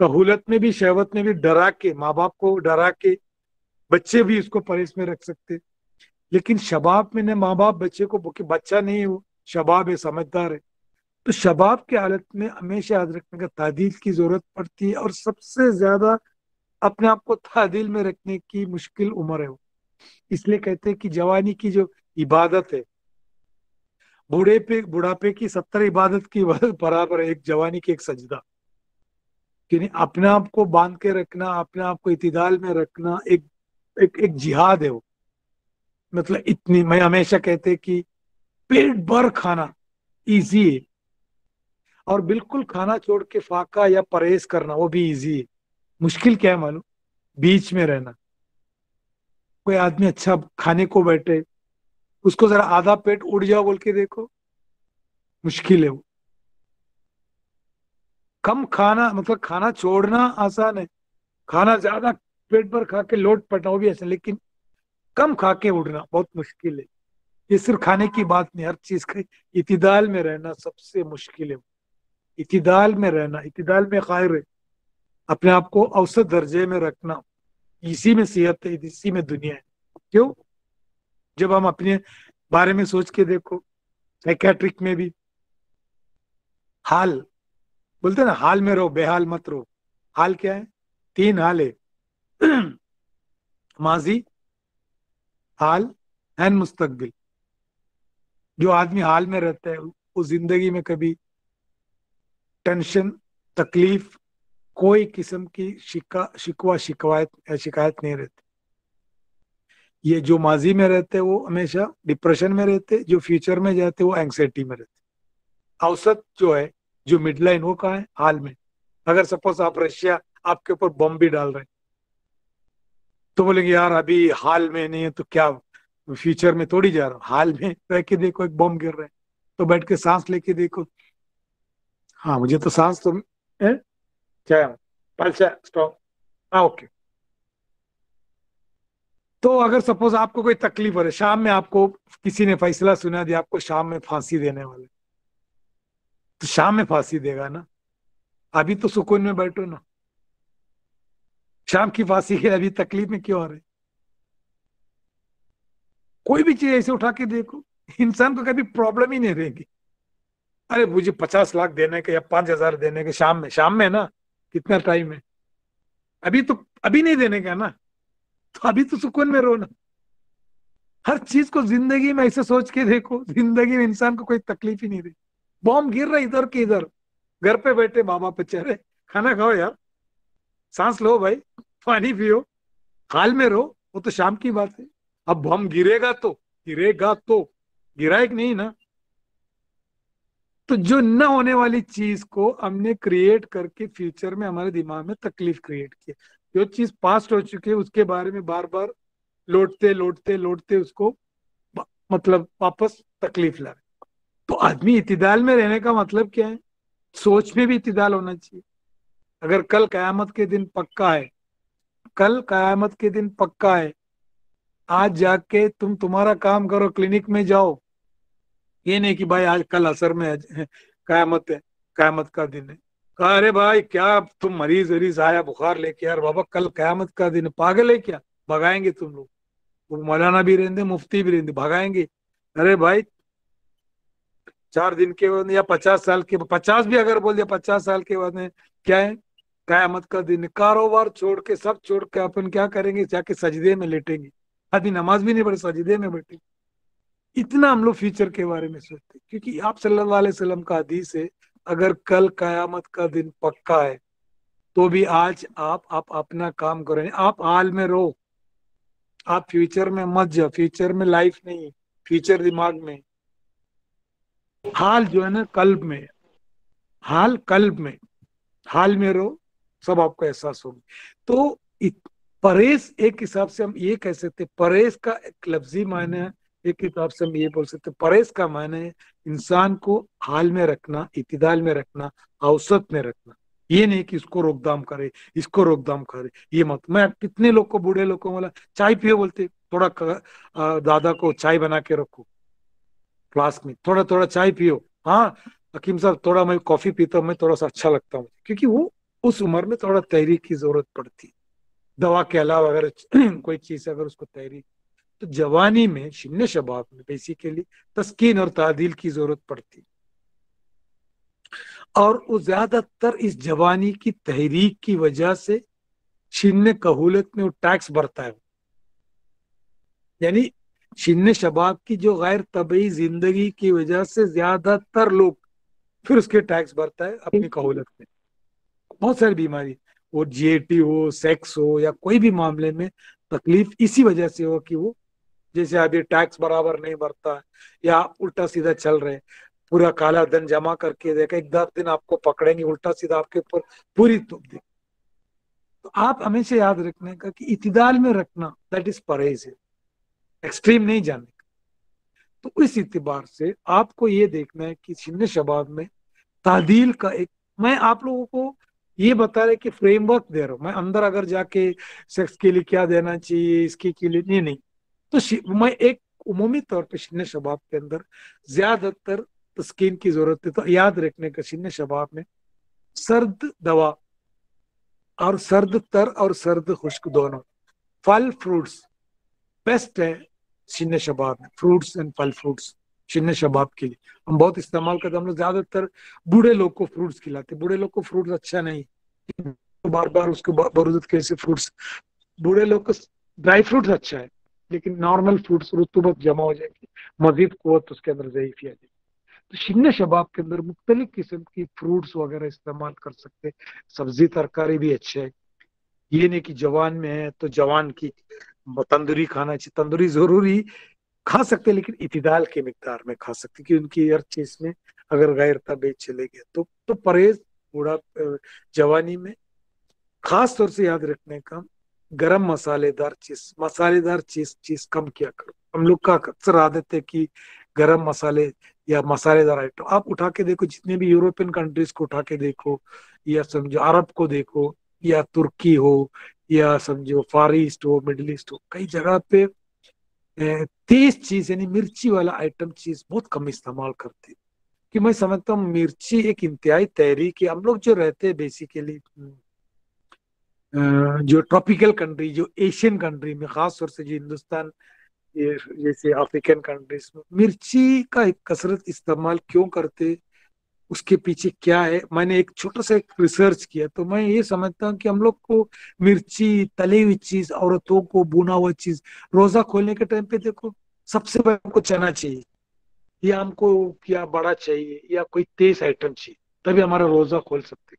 कहूलत में भी, शहवत में भी डरा के, माँ बाप को डरा के बच्चे भी इसको परहेज में रख सकते। लेकिन शबाब में ने माँ बाप बच्चे को, कि बच्चा नहीं है वो, शबाब है, समझदार है, तो शबाब की हालत में हमेशा याद रखने का तादील की जरूरत पड़ती है। और सबसे ज्यादा अपने आप को तादिल में रखने की मुश्किल उम्र है वो। इसलिए कहते हैं कि जवानी की जो इबादत है, बुढ़ापे की 70 इबादत की बराबर है एक जवानी की एक सजदा। कि नहीं, अपने आप को बांध के रखना, अपने आप को इतिदाल में रखना एक एक जिहाद है वो। मतलब इतनी, मैं हमेशा कहते कि पेट भर खाना इजी है, और बिल्कुल खाना छोड़ के फाका या परहेज करना वो भी इजी है। मुश्किल क्या है मालूम? बीच में रहना। कोई आदमी अच्छा खाने को बैठे, उसको जरा आधा पेट उड़ जाओ बोल के देखो, मुश्किल है वो। कम खाना मतलब खाना छोड़ना आसान है, खाना ज्यादा पेट भर खा के लोट पटाओ वो भी आसान, लेकिन कम खा के उड़ना बहुत मुश्किल है। ये सिर्फ खाने की बात नहीं, हर चीज का इतिदाल में रहना सबसे मुश्किल है। इतिदाल में रहना, इतिदाल में खैर है, अपने आप को औसत दर्जे में रखना, इसी में सेहत है, इसी में दुनिया है। क्यों? जब हम अपने बारे में सोच के देखो, साइकेट्रिक में भी हाल बोलते हैं ना, हाल में रहो बेहाल मत रहो। हाल क्या है? तीन हाल है। माजी, हाल एंड मुस्तकबिल। जो आदमी हाल में रहता है वो जिंदगी में कभी टेंशन, तकलीफ, कोई किस्म की शिकवा शिकायत नहीं रहती। ये जो माजी में रहते हैं वो हमेशा डिप्रेशन में रहते, जो फ्यूचर में जाते वो एंग्जाइटी में रहते। औसत जो है, जो मिड लाइन, वो कहाँ है? हाल में। अगर सपोज आप रशिया आपके ऊपर बम भी डाल रहे हैं, तो बोलेंगे यार अभी हाल में नहीं है तो क्या फ्यूचर में थोड़ी जा रहा हूँ। हाल में रह के देखो, एक बम गिर रहा है तो बैठ के सांस लेके देखो, हाँ मुझे तो सांस तो है, क्या है? पल्स है, स्टॉप, हाँ ओके। तो अगर सपोज आपको कोई तकलीफ हो रही है, शाम में आपको किसी ने फैसला सुना दिया आपको शाम में फांसी देने वाले, तो शाम में फांसी देगा ना, अभी तो सुकून में बैठो ना। शाम की फांसी के लिए अभी तकलीफ में क्यों आ रहे? कोई भी चीज ऐसे उठा के देखो, इंसान को कभी प्रॉब्लम ही नहीं रहेगी। अरे मुझे 50 लाख देने के या 5,000 देने के, शाम में ना, कितना टाइम है? अभी तो, अभी नहीं देने का ना, तो अभी तो सुकून में रहो ना। हर चीज को जिंदगी में ऐसे सोच के देखो, जिंदगी में इंसान को कोई तकलीफ ही नहीं रही। बॉम्ब गिर रहा है इधर के इधर, घर पे बैठे माँ बाप बेचारे, खाना खाओ यार, सांस लो भाई, पानी पियो, हाल में रहो, वो तो शाम की बात है। अब बम गिरेगा तो, गिरेगा तो, गिरा एक नहीं ना। तो जो न होने वाली चीज को हमने क्रिएट करके फ्यूचर में हमारे दिमाग में तकलीफ क्रिएट की है। जो चीज पास्ट हो चुकी है उसके बारे में बार बार लौटते लौटते लौटते उसको मतलब वापस तकलीफ ला रहे। तो आदमी इतिदाल में रहने का मतलब क्या है? सोच में भी इतिदाल होना चाहिए। अगर कल कयामत के दिन पक्का है, कल कयामत के दिन पक्का है, आज जाके तुम तुम्हारा काम करो, क्लिनिक में जाओ। ये नहीं कि भाई आज कल असर में कयामत है, कयामत का दिन है। कहा अरे भाई क्या तुम मरीज वरीज आया बुखार लेके, यार बाबा कल कयामत का दिन है, पागल है क्या? भगाएंगे तुम लोग। वो मौलाना भी रहते, मुफ्ती भी रहते, भगाएंगे। अरे भाई 4 दिन के बाद या 50 साल के, 50 भी अगर बोल दिया 50 साल के बाद में, क्या है? कयामत का दिन है। कारोबार छोड़ के, सब छोड़ के अपन क्या करेंगे? जाके सजदे में लेटेंगे। आदमी नमाज भी नहीं पढ़े, सजदे में बैठे। इतना हम लोग फ्यूचर के बारे में सोचते हैं, क्योंकि आप सल्लल्लाहु अलैहि वसल्लम का हदीस है, अगर कल कयामत का दिन पक्का है तो भी आज आप अपना काम करें, आप हाल में रहो, आप फ्यूचर में मत जाओ। फ्यूचर में लाइफ नहीं, फ्यूचर दिमाग में। हाल जो है ना कल्ब में, हाल कल्ब में, हाल में रहो, सब आपको एहसास होगी। तो परहेज एक हिसाब से हम ये कह सकते, परहेज का एक लफ्जी मायने है, एक हिसाब से हम ये बोल सकते परहेज का मायने है इंसान को हाल में रखना, इतिदाल में रखना, औसत में रखना। ये नहीं कि इसको रोकदाम करे, इसको रोकदाम करे, ये मत। मैं कितने लोग को, बूढ़े लोग को बोला चाय पियो, बोलते थोड़ा दादा को चाय बना के रखो फ्लास्क में, थोड़ा थोड़ा चाय पियो। हाँ हकीम साहब थोड़ा मैं कॉफी पीता हूँ, मैं थोड़ा सा अच्छा लगता हूँ, क्योंकि वो उस उम्र में थोड़ा तहरीक की जरूरत पड़ती है। दवा के अलावा अगर कोई चीज अगर उसको तहरीक, तो जवानी में, शिन्न शबाब में बेसिकली तस्कीन और तादील की जरूरत पड़ती है। और वो ज्यादातर इस जवानी की तहरीक की वजह से शीन कहूलत में वो टैक्स भरता है, यानी शीन शबाब की जो गैर तबई जिंदगी की वजह से ज्यादातर लोग फिर उसके टैक्स भरता है अपनी कहूलत में। बहुत सारी बीमारी, वो जीएटी हो, सेक्स हो, या कोई भी मामले में तकलीफ इसी वजह से हो कि वो जैसे अभी टैक्स बराबर नहीं भरता है या उल्टा सीधा चल रहे हैं, पूरा काला धन जमा करके देखा, एक 10 दिन आपको पकड़ेंगे उल्टा सीधा आपके ऊपर पूरी तुम दे। तो आप हमेशा याद रखने का कि इतदाल में रखना, दैट इज परहेज है, एक्सट्रीम नहीं जाने का। तो इस इतबार से आपको ये देखना है कि शिन्न शबाब में तादील का एक, मैं आप लोगों को ये बता रहे कि फ्रेमवर्क दे रहा हूं, मैं अंदर अगर जाके सेक्स के लिए क्या देना चाहिए इसके के लिए नहीं नहीं। तो मैं एक उमूमी तौर पे शिन्न शबाब के अंदर ज्यादातर तस्कीन की जरूरत है। तो याद रखने का शिन्न शबाब में सर्द दवा और सर्द तर और सर्द खुश्क दोनों, फल फ्रूट्स बेस्ट है शिन्न शबाब में, फ्रूट्स एंड फल फ्रूट्स शिन्न शबाब के लिए हम बहुत इस्तेमाल करते हैं। हम लोग ज्यादातर बूढ़े लोग को फ्रूट्स खिलाते, बूढ़े लोग को फ्रूट्स अच्छा नहीं, तो बार बार उसको बरूदत कैसे फ्रूट्स, बूढ़े लोग को ड्राई फ्रूट्स अच्छा है, लेकिन नॉर्मल फ्रूट्स रुतूबत जमा हो जाएगी, मजीद कुवत उसके अंदर ज़ईफ़ी आ जाएगी। तो शिन्न शबाब के अंदर मुख्तलिफ किस्म की फ्रूट्स वगैरह इस्तेमाल कर सकते हैं, सब्जी तरकारी भी अच्छे है। ये नहीं कि जवान में है तो जवान की तंदूरी खाना चाहिए, तंदूरी जरूरी खा सकते हैं लेकिन इतदाल के मिकदार में खा सकते, कि उनकी हर चीज में अगर गैर तबीयत चले गए तो परहेज बूढ़ा जवानी में। खास तौर से याद रखने का, गरम मसालेदार चीज चीज कम किया करो। हम लोग का अक्सर आदत है कि गरम मसाले या मसालेदार आइटम आप उठा के देखो, जितने भी यूरोपियन कंट्रीज को उठा के देखो, या समझो अरब को देखो, या तुर्की हो, या समझो फार ईस्ट हो, मिडिल ईस्ट हो, कई जगह पे तेज चीज यानी मिर्ची वाला आइटम चीज बहुत कम इस्तेमाल करते हैं। कि मैं समझता हूँ मिर्ची एक इंतहाई तहरीक है। हम लोग जो रहते हैं बेसिकली जो ट्रॉपिकल कंट्री, जो एशियन कंट्री में, खास तौर से जो हिंदुस्तान, ये जैसे अफ्रीकन कंट्रीज में मिर्ची का एक कसरत इस्तेमाल क्यों करते, उसके पीछे क्या है, मैंने एक छोटा सा एक रिसर्च किया तो मैं ये समझता हूँ कि हम लोग को मिर्ची, तली हुई चीज, औरतों को भुना हुआ चीज, रोजा खोलने के टाइम पे देखो सबसे पहले हमको चना चाहिए, या हमको क्या बड़ा चाहिए, या कोई तेज आइटम चाहिए, तभी हमारा रोजा खोल सकते।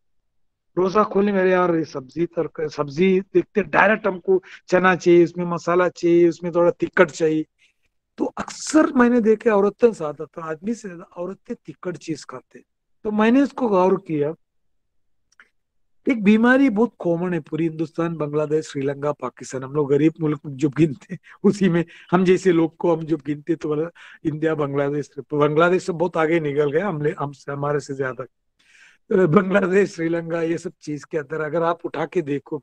रोजा खोलने मेरे यार ये सब्जी देखते डायरेक्ट हमको चना चाहिए, उसमें मसाला चाहिए, उसमें थोड़ा तिखट चाहिए। तो अक्सर मैंने देखे औरतें ज्यादातर, आदमी से ज्यादा औरतें तिखट चीज खाते हैं। तो मैंने इसको गौर किया, एक बीमारी बहुत कॉमन है पूरी हिंदुस्तान, बांग्लादेश, श्रीलंका, पाकिस्तान, हम लोग गरीब मुल्क जो गिनते हैं उसी में, हम जैसे लोग को हम जो गिनते तो बोला इंडिया, बांग्लादेश, तो बांग्लादेश से बहुत आगे निकल गया, हमसे हमारे से ज्यादा। बांग्लादेश, श्रीलंका, ये सब चीज के अंदर अगर आप उठा के देखो,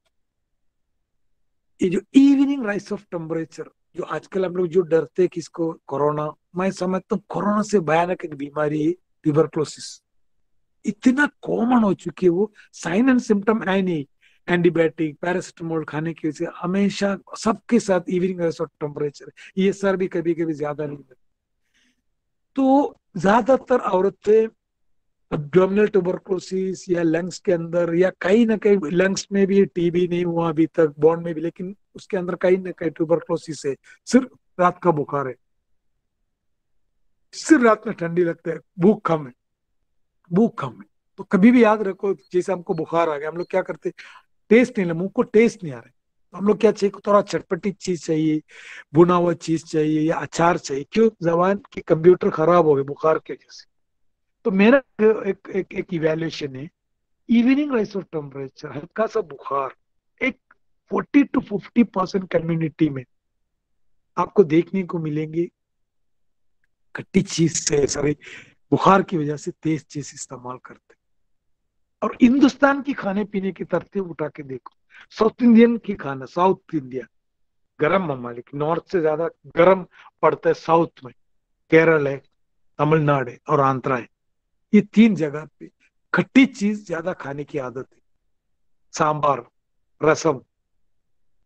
ये जो इवनिंग राइज ऑफ टेम्परेचर, जो आजकल हम लोग जो डरते हैं कि इसको कोरोना, मैं समझता हूँ कोरोना से भयानक एक बीमारी है ट्यूबरक्लोसिस। इतना कॉमन हो चुकी है वो, साइन एंड सिम्टम है नहीं, एंटीबायोटिक पैरासिटामोल खाने की वजह से हमेशा सबके साथ इवनिंग राइज ऑफ टेम्परेचर, ये सर भी कभी कभी ज्यादा नहीं लगता। तो ज्यादातर औरतें एब्डोमिनल ट्यूबरकुलोसिस या लंग्स के अंदर, या कहीं ना कहीं लंग्स में भी टीबी नहीं हुआ अभी तक, बॉन्ड में भी, लेकिन उसके अंदर कहीं ना कहीं ट्यूबरकुलोसिस है, सिर्फ रात का बुखार है, सिर्फ रात में ठंडी लगता है, भूख कम है, भूख कम है। तो कभी भी याद रखो, जैसे हमको बुखार आ गया, हम लोग क्या करते, टेस्ट नहीं, मुंह को टेस्ट नहीं आ रहा है, तो हम लोग क्या चाहिए, थोड़ा चटपटी चीज चाहिए, भुना हुआ चीज चाहिए, या अचार चाहिए, क्यों, जबान की कंप्यूटर खराब हो गए बुखार की वजह से। तो मेरा एक इवेल्युएशन है, इवनिंग राइज ऑफ टेम्परेचर, हल्का सा बुखार, एक 40 to 50% कम्युनिटी में आपको देखने को मिलेंगे खट्टी चीज से, सॉरी, बुखार की वजह से तेज चीज इस्तेमाल करते। और हिंदुस्तान की खाने पीने की तरतीब उठा के देखो, साउथ इंडियन की खाना, साउथ इंडिया गर्म ममालिक, नॉर्थ से ज्यादा गर्म पड़ता है साउथ में, केरल है, तमिलनाडु है और आंध्रा है, ये तीन जगह पे खट्टी चीज ज्यादा खाने की आदत है, सांबार, रसम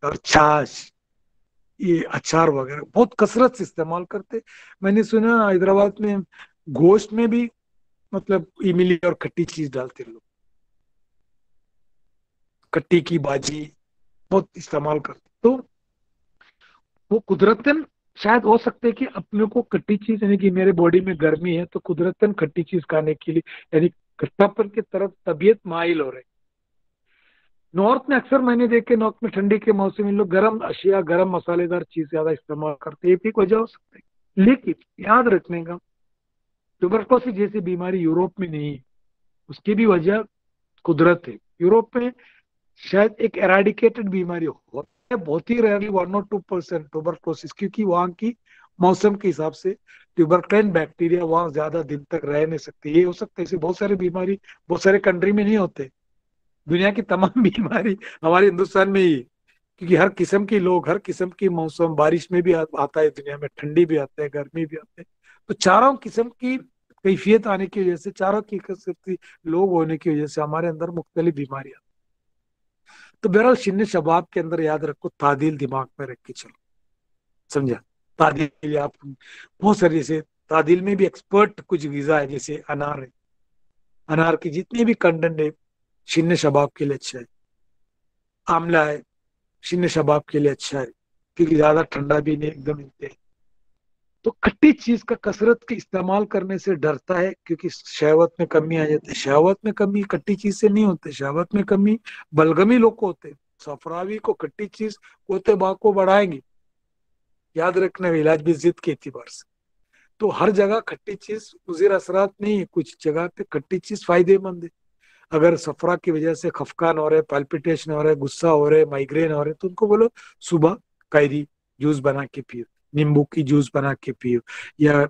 और छाछ, ये अचार वगैरह बहुत कसरत से इस्तेमाल करते। मैंने सुना हैदराबाद में गोश्त में भी मतलब इमली और खट्टी चीज डालते लोग, खट्टी की भाजी, बहुत इस्तेमाल करते। तो वो कुदरतन शायद हो सकता है कि अपने को खट्टी चीज, यानी कि मेरे बॉडी में गर्मी है तो कुदरतन खट्टी चीज खाने के लिए, यानी खट्टापन की तरफ तबीयत माइल हो रही। नॉर्थ में अक्सर मैंने देखे, नॉर्थ में ठंडी के मौसम में लोग गर्म अशिया, गर्म मसालेदार चीज ज्यादा इस्तेमाल करते हैं, ये भी एक वजह हो सकता है। लेकिन याद रखने का, ट्यूबरकुलोसिस जैसी बीमारी यूरोप में नहीं है, उसकी भी वजह कुदरत है। यूरोप में शायद एक एराडिकेटेड बीमारी हो है, बहुत ही रेयरली 1 और 2% ट्यूबरकुलोसिस, क्योंकि वहाँ की मौसम के हिसाब से ट्यूबरक्लाइन बैक्टीरिया वहाँ ज्यादा दिन तक रह नहीं सकती। ये हो सकता है, ऐसे बहुत सारी बीमारी बहुत सारे कंट्री में नहीं होते। दुनिया की तमाम बीमारी हमारे हिंदुस्तान में ही है, क्योंकि हर किस्म के लोग, हर किस्म की मौसम, बारिश में भी आता है दुनिया में, ठंडी भी आते हैं, गर्मी भी आते हैं। तो चारों किस्म की कैफियत आने की वजह से, चारों की किस्म की लोग होने की वजह से हमारे अंदर मुख्तलिफ बीमारियां। तो बहरहाल शिन्न शबाब के अंदर याद रखो, तादील दिमाग में रख के चलो, समझा। तादील आप बहुत सारी, जैसे तादील में भी एक्सपर्ट कुछ गिजा है, जैसे अनार है, अनार की जितनी भी कंटेंट है शिन्न शबाब के लिए अच्छा है। आंवला है, शिन्न शबाब के लिए अच्छा है, क्योंकि ज्यादा ठंडा भी नहीं, एकदम इंतहा। तो खट्टी चीज का कसरत के इस्तेमाल करने से डरता है, क्योंकि शहवत में कमी आ जाती है। शहवत में कमी खट्टी चीज से नहीं होती, शहवत में कमी बलगमी लोग को होते। सफरावी को खट्टी चीज कोते बाग को बढ़ाएंगी, याद रखना, इलाज भी जिद के एतबार से। तो हर जगह खट्टी चीज मुज़िर असरात नहीं है, कुछ जगह पे खट्टी चीज फायदेमंद है। अगर सफरा की वजह से खफकान हो रहे, पाल्पिटेशन हो रहे, गुस्सा हो रहे, माइग्रेन हो रहे, तो उनको बोलो सुबह कैरी जूस बना के पियो, नींबू की जूस बना के पियो, या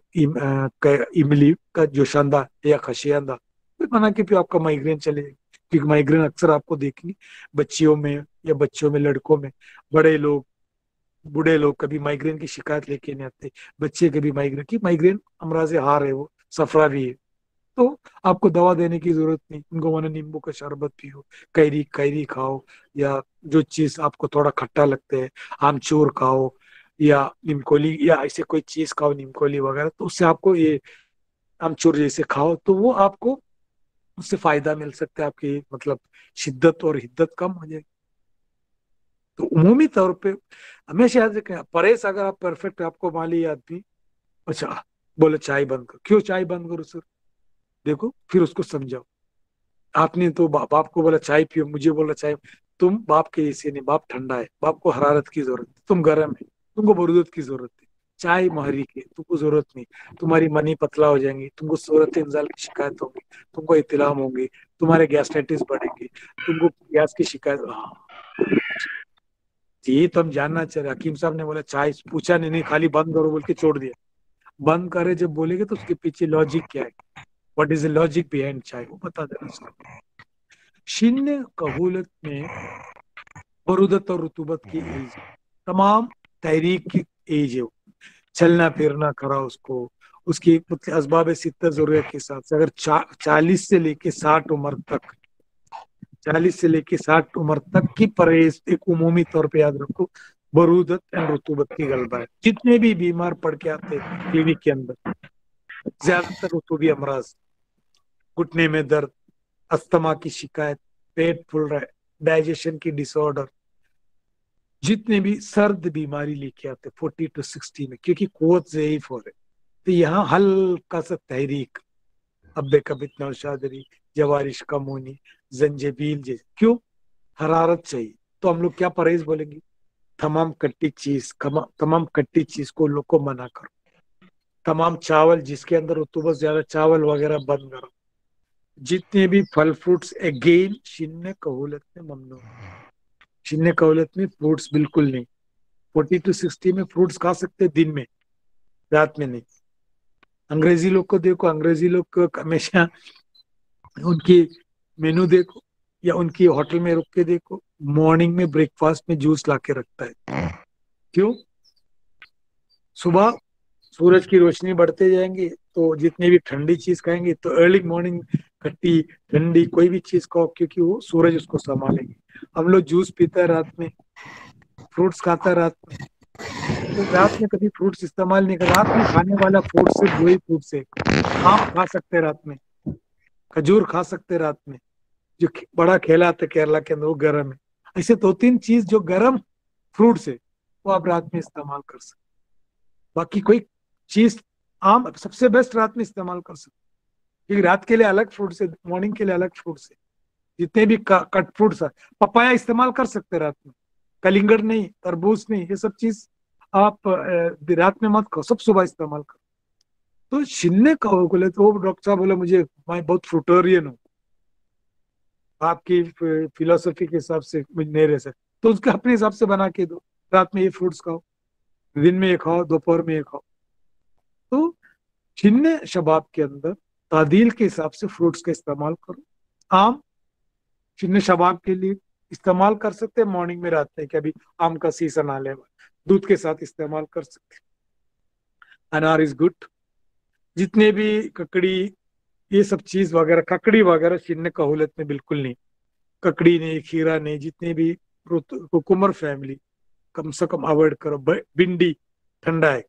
इमली का जोशांदा या खशियांदा बना के पियो, आपका माइग्रेन चले जाएगा। क्योंकि माइग्रेन अक्सर आपको देखेंगे बच्चियों में, या बच्चों में, लड़कों में, बड़े लोग, बूढ़े लोग कभी माइग्रेन की शिकायत लेके नहीं आते, बच्चे कभी माइग्रेन की, माइग्रेन अमराज हार है, वो सफरा भी है। तो आपको दवा देने की जरूरत नहीं, उनको मानो नींबू का शरबत पियो, कैरी कैरी खाओ, या जो चीज आपको थोड़ा खट्टा लगता है, आमचूर खाओ, या निमकोली, या ऐसे कोई चीज खाओ, निमकोली वगैरह, तो उससे आपको ये आमचूर जैसे खाओ, तो वो आपको उससे फायदा मिल सकता है, आपकी मतलब शिद्दत और हिद्दत कम हो जाएगी। तो उमूमी तौर पे हमेशा याद रखें, परहेज अगर आप परफेक्ट, आपको माली आदमी, अच्छा बोले चाय बंद कर, क्यों चाय बंद करो सर, देखो फिर उसको समझाओ। आपने तो बाप को बोला चाय पियो, मुझे बोला चाय, तुम बाप के जैसे नहीं, बाप ठंडा है, बाप को हरारत की जरूरत है, तुम गर्म है, तुमको बरूदत की जरूरत है। चाय महरी की तुमको जरूरत नहीं, तुम्हारी मनी पतला हो जाएंगी, तुमको सूरत इंजाल की शिकायत होगी, तुमको इतिलाम होंगी, तुम्हारे गैस्ट्राइटिस बढ़ेंगे, तुमको गैस की शिकायत। ये तो हम जानना चाह रहे, हकीम साहब ने बोला चाय, पूछा नहीं, नहीं खाली बंद करो बोल के छोड़ दिया। बंद करे जब बोलेगे तो उसके पीछे लॉजिक क्या है, what is the logic behind चाय, वो बता देना सर। शून्य कहूलत में बरूदत और रुतूबत की एज, तमाम तहरीक की एज है वो। चलना फिरना करा उसको, उसकी असबाब सित्ता जरूरत के साथ से, अगर 40 से लेके 60 उम्र तक, 40 से लेके 60 उम्र तक की परहेज एक उमूमी तौर पे याद रखो, बरूदत एंड रुतूबत की गलबा है। जितने भी बीमार पड़ के आते क्लिनिक के अंदर, ज्यादातर रुतूबी अमराज, घुटने में दर्द, अस्थमा की शिकायत, पेट फूल रहा है, डाइजेशन की डिसऑर्डर, जितने भी सर्द बीमारी लेके आते 40 to 60 में, क्योंकि कुव्वत ज़ईफ हो रहे। तो यहाँ हल्का सा तहरीक, अब्बे कबित नौशादरी, जवारिश कमोनी, जंजेबील जैसे, क्यों, हरारत चाहिए। तो हम लोग क्या परहेज बोलेंगे, तमाम खट्टी चीज को लोग को मना करो, तमाम चावल जिसके अंदर रुतूबत ज्यादा, चावल वगैरह बंद करो, जितने भी फल फ्रूट्स अगेन शिन्न कहूलत में ममनू, शिन्न कहूलत में फ्रूट्स बिल्कुल नहीं। 40 to 60 में फ्रूट्स खा सकते दिन में, रात में नहीं। अंग्रेजी लोग को देखो, अंग्रेजी लोग को हमेशा उनकी मेनू देखो, या उनकी होटल में रुक के देखो, मॉर्निंग में ब्रेकफास्ट में जूस ला के रखता है। क्यों, सुबह सूरज की रोशनी बढ़ते जाएंगे, तो जितनी भी ठंडी चीज खाएंगे तो अर्ली मॉर्निंग खट्टी ठंडी कोई भी चीज खाओ, क्योंकि वो सूरज उसको संभालेंगे। हम लोग जूस पीता है रात में, फ्रूट्स खाता है रात में, तो रात में कभी फ्रूट्स इस्तेमाल नहीं कर। रात में खाने वाला फ्रूट सिर्फ दो ही फ्रूट्स है, आम खा सकते हैं रात में, खजूर खा सकते हैं रात में, जो बड़ा खेला आता है केरला के अंदर वो गर्म है। ऐसे 2-3 चीज जो गर्म फ्रूट्स है वो आप रात में इस्तेमाल कर सकते। बाकी कोई चीज आम सबसे बेस्ट रात में इस्तेमाल कर सकते, क्योंकि रात के लिए अलग फ्रूट्स है, मॉर्निंग के लिए अलग फ्रूट्स है। जितने भी कट फ्रूट्स है, पपाया इस्तेमाल कर सकते हैं रात में, कलिंगड़ नहीं, तरबूज नहीं, ये सब चीज आप रात में मत खाओ, सब सुबह इस्तेमाल करो। तो छिलने का हो बोले तो वो डॉक्टर साहब बोले मुझे, मैं बहुत फ्रूटोरियन हूँ, आपकी फिलोसफी के हिसाब से मुझे नहीं रह सकते, तो उसके अपने हिसाब से बना के दो, रात में ये फ्रूट्स खाओ, दिन में ये खाओ, दोपहर में ये खाओ। तो छिन्ने शबाब के अंदर तादील के हिसाब से फ्रूट्स का इस्तेमाल करो। आम छिन्ने शबाब के लिए इस्तेमाल कर सकते हैं मॉर्निंग में, रात में, कि अभी आम का सीजन आने वाला, दूध के साथ इस्तेमाल कर सकते हैं। अनार इज गुड। जितने भी ककड़ी, ये सब चीज वगैरह, ककड़ी वगैरह छीनने कहूलत में बिल्कुल नहीं, ककड़ी नहीं, खीरा नहीं, जितने भी कुकुम्बर फैमिली कम से कम अवॉइड करो। भिंडी ठंडा है,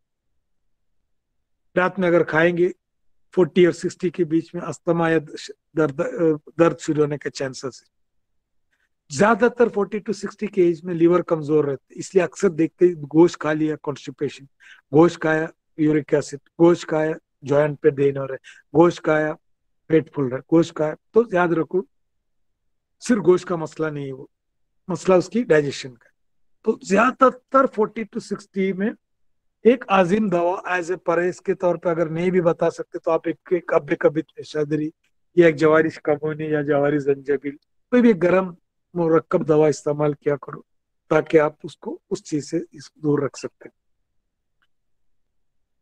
रात में अगर खाएंगे 40 और 60 के बीच में अस्थमा या दर्द शुरू होने के चांसेस है। ज्यादातर 40 to 60 के एज में लीवर कमजोर रहते हैं, इसलिए अक्सर देखते हैं गोश्त खा लिया कॉन्स्टिपेशन, गोश्त खाया यूरिक एसिड, गोश्त खाया जॉइंट पे पेन हो रहा है, गोश्त खाया पेट फूल रहा है, गोश्त खाया। तो याद रखो सिर्फ गोश्त का मसला नहीं है, वो मसला उसकी डाइजेशन का है। तो ज्यादातर 40 to 60 में एक आजिम दवा एज ए परहेज के तौर पे अगर नहीं भी बता सकते तो आप एक कभी कभी शादरी या एक जवारी कमोनी या जवारी जंजबील, कोई भी गर्म मुरक्कब दवा इस्तेमाल किया करो, ताकि आप उसको उस चीज से दूर रख सकते हैं।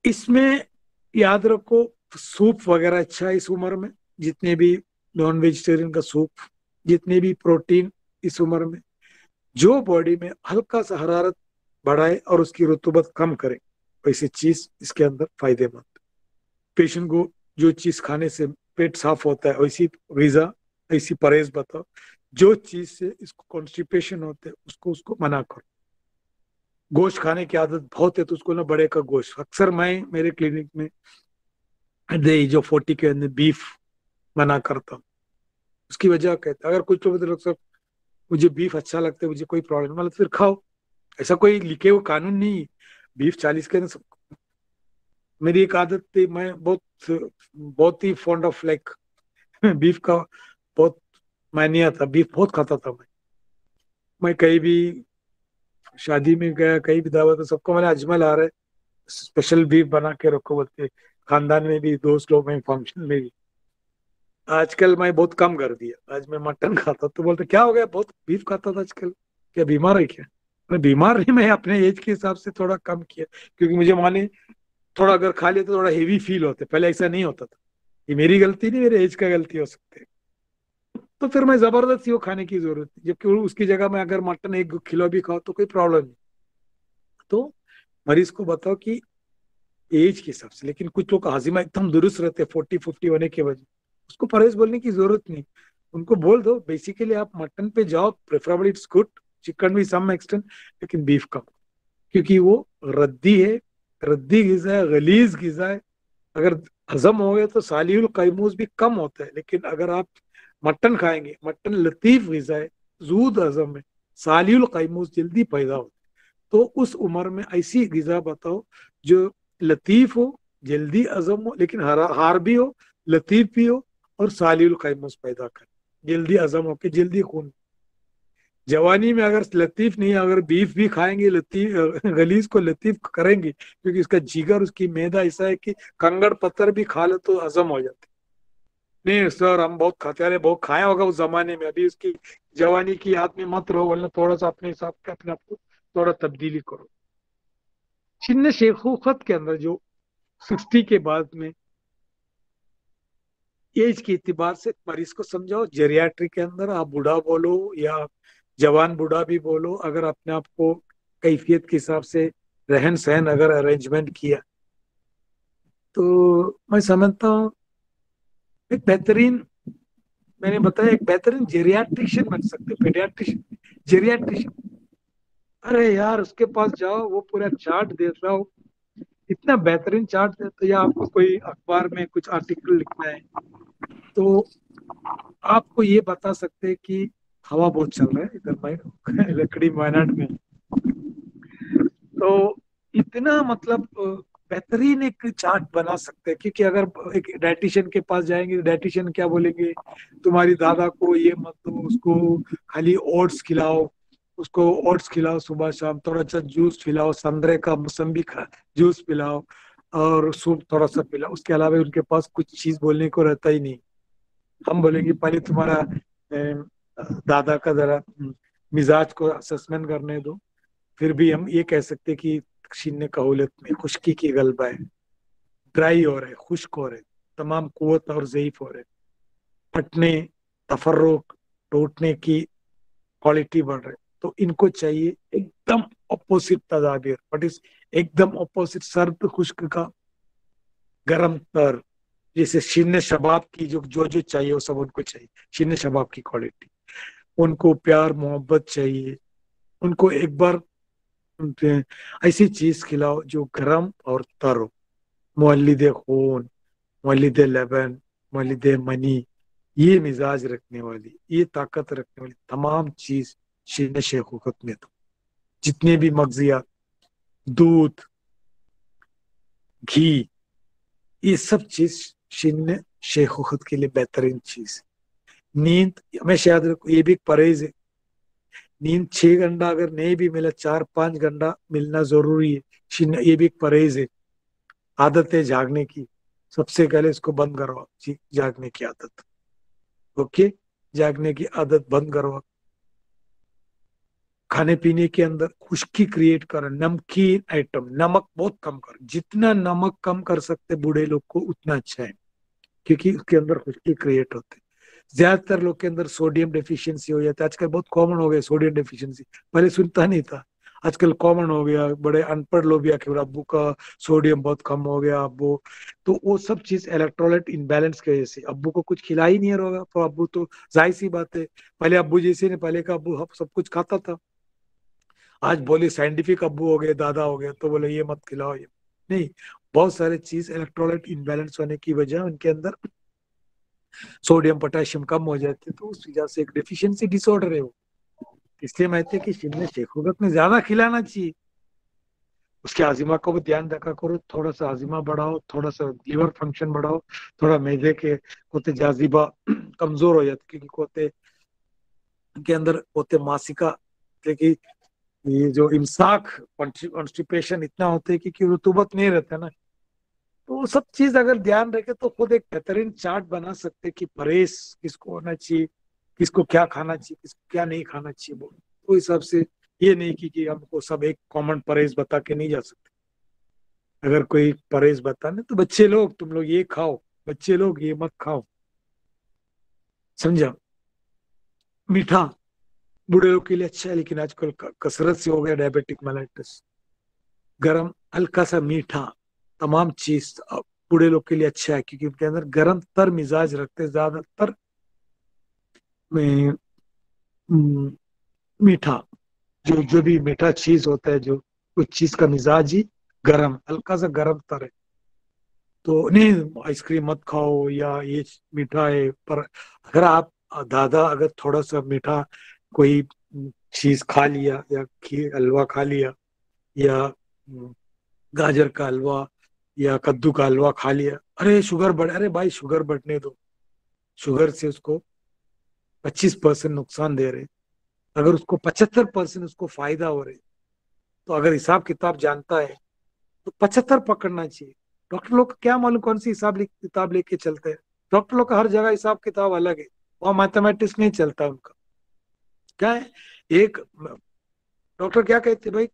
इसमें याद रखो सूप वगैरह अच्छा है इस उम्र में, जितने भी नॉन वेजिटेरियन का सूप, जितने भी प्रोटीन इस उम्र में, जो बॉडी में हल्का सा हरारत बढ़ाए और उसकी रुतूबत कम करे, वैसी चीज इसके अंदर फायदेमंद। पेशेंट को जो चीज खाने से पेट साफ होता है वैसी गिजा, ऐसी परहेज बताओ। जो चीज से इसको कॉन्स्टिपेशन होते है उसको उसको मना करो। गोश्त खाने की आदत बहुत है तो उसको ना, बड़े का गोश्त, अक्सर मैं मेरे क्लिनिक में दे जो 40 के अंदर बीफ मना करता हूँ। उसकी वजह कहते हैं, अगर कुछ लोग सब मुझे बीफ अच्छा लगता है, मुझे कोई प्रॉब्लम, मतलब फिर खाओ, ऐसा कोई लिखे हुए कानून नहीं है। बीफ 40 के अंदर मेरी एक आदत थी, मैं बहुत बहुत ही फॉन्ड ऑफ लाइक बीफ का बहुत मानिया था, बीफ बहुत खाता था मैं कहीं भी शादी में गया, कहीं भी दावत, तो सबको मैंने अजमल आ रहा है स्पेशल बीफ बना के रखो बोलते, खानदान में भी, दोस्त लोग में, फंक्शन में भी। आजकल मैं बहुत कम कर दिया, आज मैं मटन खाता, तो बोलते क्या हो गया, बहुत बीफ खाता था आजकल, क्या बीमार है क्या? मैं बीमार नहीं, मैं अपने एज के हिसाब से थोड़ा कम किया, क्योंकि मुझे माने थोड़ा अगर खा लिया तो थोड़ा हेवी फील होता है, पहले ऐसा नहीं होता था। ये मेरी गलती नहीं, मेरे एज का गलती हो सकती है। तो फिर मैं जबरदस्ती वो खाने की जरूरत नहीं, जबकि उसकी जगह में अगर मटन 1 किलो भी खाओ तो कोई प्रॉब्लम नहीं। तो मरीज को बताओ कि एज के हिसाब से, लेकिन कुछ लोग का हाजिमा एकदम दुरुस्त रहते हैं 40-50 होने के वजह, उसको परहेज बोलने की जरूरत नहीं। उनको बोल दो बेसिकली आप मटन पे जाओ, प्रेफरेबल इट्स गुड, चिकन भी सम एक्सटेंट, लेकिन बीफ कम, क्योंकि वो रद्दी है, रद्दी गिजा है, गलीज गिजा है। अगर हजम हो गया तो सालिउल कैमूस भी कम होता है, लेकिन अगर आप मटन खाएंगे, मटन लतीफ गिजा है, जूद हजम है, सालिउल कैमूस जल्दी पैदा होता है। तो उस उम्र में ऐसी गिजा बताओ जो लतीफ हो, जल्दी हजम हो, लेकिन हार भी हो, लतीफ भी हो, और सालिउल कैमूस पैदा करे, जल्दी हजम होके जल्दी खून। जवानी में अगर लतीफ नहीं, अगर बीफ भी खाएंगे लतीफ गलीज को लतीफ करेंगे, क्योंकि उसका जिगर, उसकी मैदा ऐसा है कि कंगड़ पत्थर भी खा ले तो हजम हो जाते। नहीं सर हम बहुत खाते, अरे बहुत खाया होगा उस जमाने में, अभी उसकी जवानी की याद में मत रहो, वरना थोड़ा सा अपने हिसाब के अपने आप को थोड़ा तब्दीली करो। छिन्न शेखूखत के अंदर जो 60 के बाद में एज के एतबार से मरीज को समझाओ, जेरियाट्री के अंदर आप बूढ़ा बोलो या जवान बूढ़ा भी बोलो, अगर अपने आप को कैफियत के हिसाब से रहन सहन अगर अरेंजमेंट किया, तो मैं समझता हूँ एक बेहतरीन, मैंने बताया एक बेहतरीन जेरियाट्रिशियन बन सकते, पेडियाट्रिशियन, जेरियाट्रिशियन। अरे यार उसके पास जाओ, वो पूरा चार्ट दे रहा हो, इतना बेहतरीन चार्ट देता है, या आपको कोई अखबार में कुछ आर्टिकल लिखना है तो आपको ये बता सकते हैं कि हवा बहुत चल रहा है इधर मैं लकड़ी वायनाड में। तो इतना मतलब बेहतरीन एक चार्ट बना सकते हैं, क्योंकि अगर एक डाइटिशियन के पास जाएंगे, डाइटिशियन क्या बोलेंगे, तुम्हारी दादा को ये मत दो, उसको खाली ओट्स खिलाओ, उसको ओट्स खिलाओ सुबह शाम, थोड़ा सा जूस पिलाओ, संतरे का मौसम्बी का जूस पिलाओ, और सूप थोड़ा सा पिलाओ। उसके अलावा उनके पास कुछ चीज बोलने को रहता ही नहीं। हम बोलेंगे पहले तुम्हारा दादा का जरा मिजाज को असेसमेंट करने दो, फिर भी हम ये कह सकते कि छीनने कहूलत में खुश्की की गलबा है, ड्राई हो रहे, खुश्क हो रहे, तमाम कुवत और ज़ईफ हो रहे, फटने, तफर्रुक, टूटने की क्वालिटी बढ़ रहे। तो इनको चाहिए एकदम अपोजिट तदाबीर, बट इस एकदम अपोजिट, सर्द खुश्क का गरम तर, जैसे शीन शबाब की जो जो जो चाहिए वो सब उनको चाहिए, शीन शबाब की क्वालिटी। उनको प्यार मोहब्बत चाहिए, उनको एक बार ऐसी चीज खिलाओ जो गरम और तर हो, मुअल्लिदे खून, मुअल्लिदे लबन, मुअल्लिदे मनी, ये मिजाज रखने वाली, ये ताकत रखने वाली तमाम चीज शीन शेखुकत में दो। जितने भी मगजियात, दूध, घी, ये सब चीज शीन शेखुकत के लिए बेहतरीन चीज। नींद हमेशा याद रखो, ये भी एक परहेज है। नींद 6 घंटा अगर नहीं भी मिला, 4-5 घंटा मिलना जरूरी है। ये भी एक परहेज है। आदत है जागने की, सबसे पहले इसको बंद करो जी, जागने की आदत। ओके, जागने की आदत बंद करो। खाने पीने के अंदर खुश्की क्रिएट करो, नमकीन आइटम, नमक बहुत कम करो, जितना नमक कम कर सकते बूढ़े लोग को उतना अच्छा है, क्योंकि उसके अंदर खुश्की क्रिएट होते हैं। ज्यादातर लोग के अंदर सोडियम डेफिशिएंसी हो जाता है, आजकल बहुत कॉमन हो गया सोडियम डेफिशिएंसी, पहले सुनता नहीं था, आजकल कॉमन हो गया। बड़े अनपढ़ लोग भी आके अब्बू का सोडियम बहुत कम हो गया अब्बू। तो वो सब चीज इलेक्ट्रोलाइट इनबैलेंस की वजह से, अब्बू को कुछ खिला ही नहीं होगा तो अब्बू तो जाहिर सी बात है, पहले अब्बू जैसे ने, पहले का अब्बू सब कुछ खाता था। आज बोले साइंटिफिक अब्बू हो गए, दादा हो गए, तो बोले ये मत खिलाओ, ये नहीं। बहुत सारे चीज इलेक्ट्रोलाइट इनबैलेंस होने की वजह उनके अंदर सोडियम पोटेशियम कम हो जाते, तो उस वजह से एक डिफिशियंसी डिसऑर्डर है वो। इसलिए मैं कहते कि शिमला शेखुगत में ज्यादा खिलाना चाहिए। उसके आजिमा को भी ध्यान रखा करो, थोड़ा सा आजिमा बढ़ाओ, थोड़ा सा लीवर फंक्शन बढ़ाओ, थोड़ा मैदे के कोते जाजिबा कमजोर हो जाते, क्योंकि कोते के अंदर कोते मासिका, क्योंकि ये जो इमसाक, कॉन्स्टिपेशन इतना होते है कि रुतूबत नहीं रहता ना। तो वो सब चीज अगर ध्यान रखे तो खुद एक बेहतरीन चार्ट बना सकते कि परहेज किसको होना चाहिए, किसको क्या खाना चाहिए, किसको क्या नहीं खाना चाहिए। वो तो हिसाब से ये नहीं कि हमको सब एक कॉमन परहेज बता के नहीं जा सकते। अगर कोई परहेज बताने तो बच्चे लोग तुम लोग ये खाओ, बच्चे लोग ये मत खाओ, समझा। मीठा बूढ़े लोग के लिए अच्छा है, लेकिन आजकल कसरत से हो गया डायबिटिक मेलाइटिस। गरम हल्का सा मीठा, तमाम चीज बूढ़े लोग के लिए अच्छा है, क्योंकि उनके अंदर गर्म तर मिजाज रखते हैं ज्यादातर में। हम्म, मीठा, जो जो भी मीठा चीज होता है, जो कुछ चीज का मिजाज ही गरम, हल्का सा गरम तर है। तो नहीं आइसक्रीम मत खाओ या ये मीठा है, पर अगर आप दादा अगर थोड़ा सा मीठा कोई चीज खा लिया, या खीर हलवा खा लिया, या गाजर का हलवा या कद्दू का हलवा खा लिया, अरे शुगर बढ़, अरे भाई शुगर बढ़ने दो। शुगर से उसको 25% नुकसान दे रहे, अगर उसको 75% उसको फायदा हो रहे, तो अगर हिसाब किताब जानता है तो 75 पकड़ना चाहिए। डॉक्टर लोग को क्या मालूम कौन सी किताब लेके चलते हैं। डॉक्टर लोग का हर जगह हिसाब किताब अलग है, वहाँ मैथमेटिक्स नहीं चलता उनका। क्या है, एक डॉक्टर क्या कहते हैं भाई,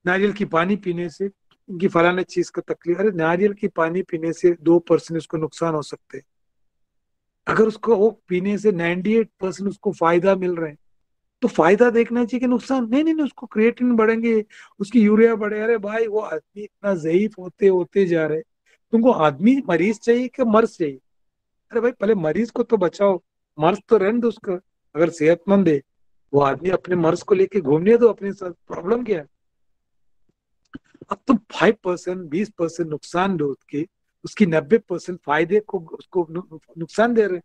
नारियल की पानी पीने से इनकी फलाने चीज का तकलीफ, अरे नारियल की पानी पीने से 2% उसको नुकसान हो सकते हैं, अगर उसको वो पीने से 98% उसको फायदा मिल रहा है, तो फायदा देखना चाहिए कि नुकसान नहीं। नहीं नहीं, उसको क्रिएटिन बढ़ेंगे, उसकी यूरिया बढ़े, अरे भाई वो आदमी इतना ज़ईफ होते होते जा रहे, तुमको आदमी मरीज चाहिए कि मर्ज चाहिए? अरे भाई पहले मरीज को तो बचाओ, मर्ज तो रहने दो उसका। अगर सेहतमंद है वो आदमी, अपने मर्ज को लेके घूमने दो अपने साथ, प्रॉब्लम क्या है? अब तुम 5% 20% नुकसान दो उसके, उसकी 90% फायदे को उसको नुकसान दे रहे हैं।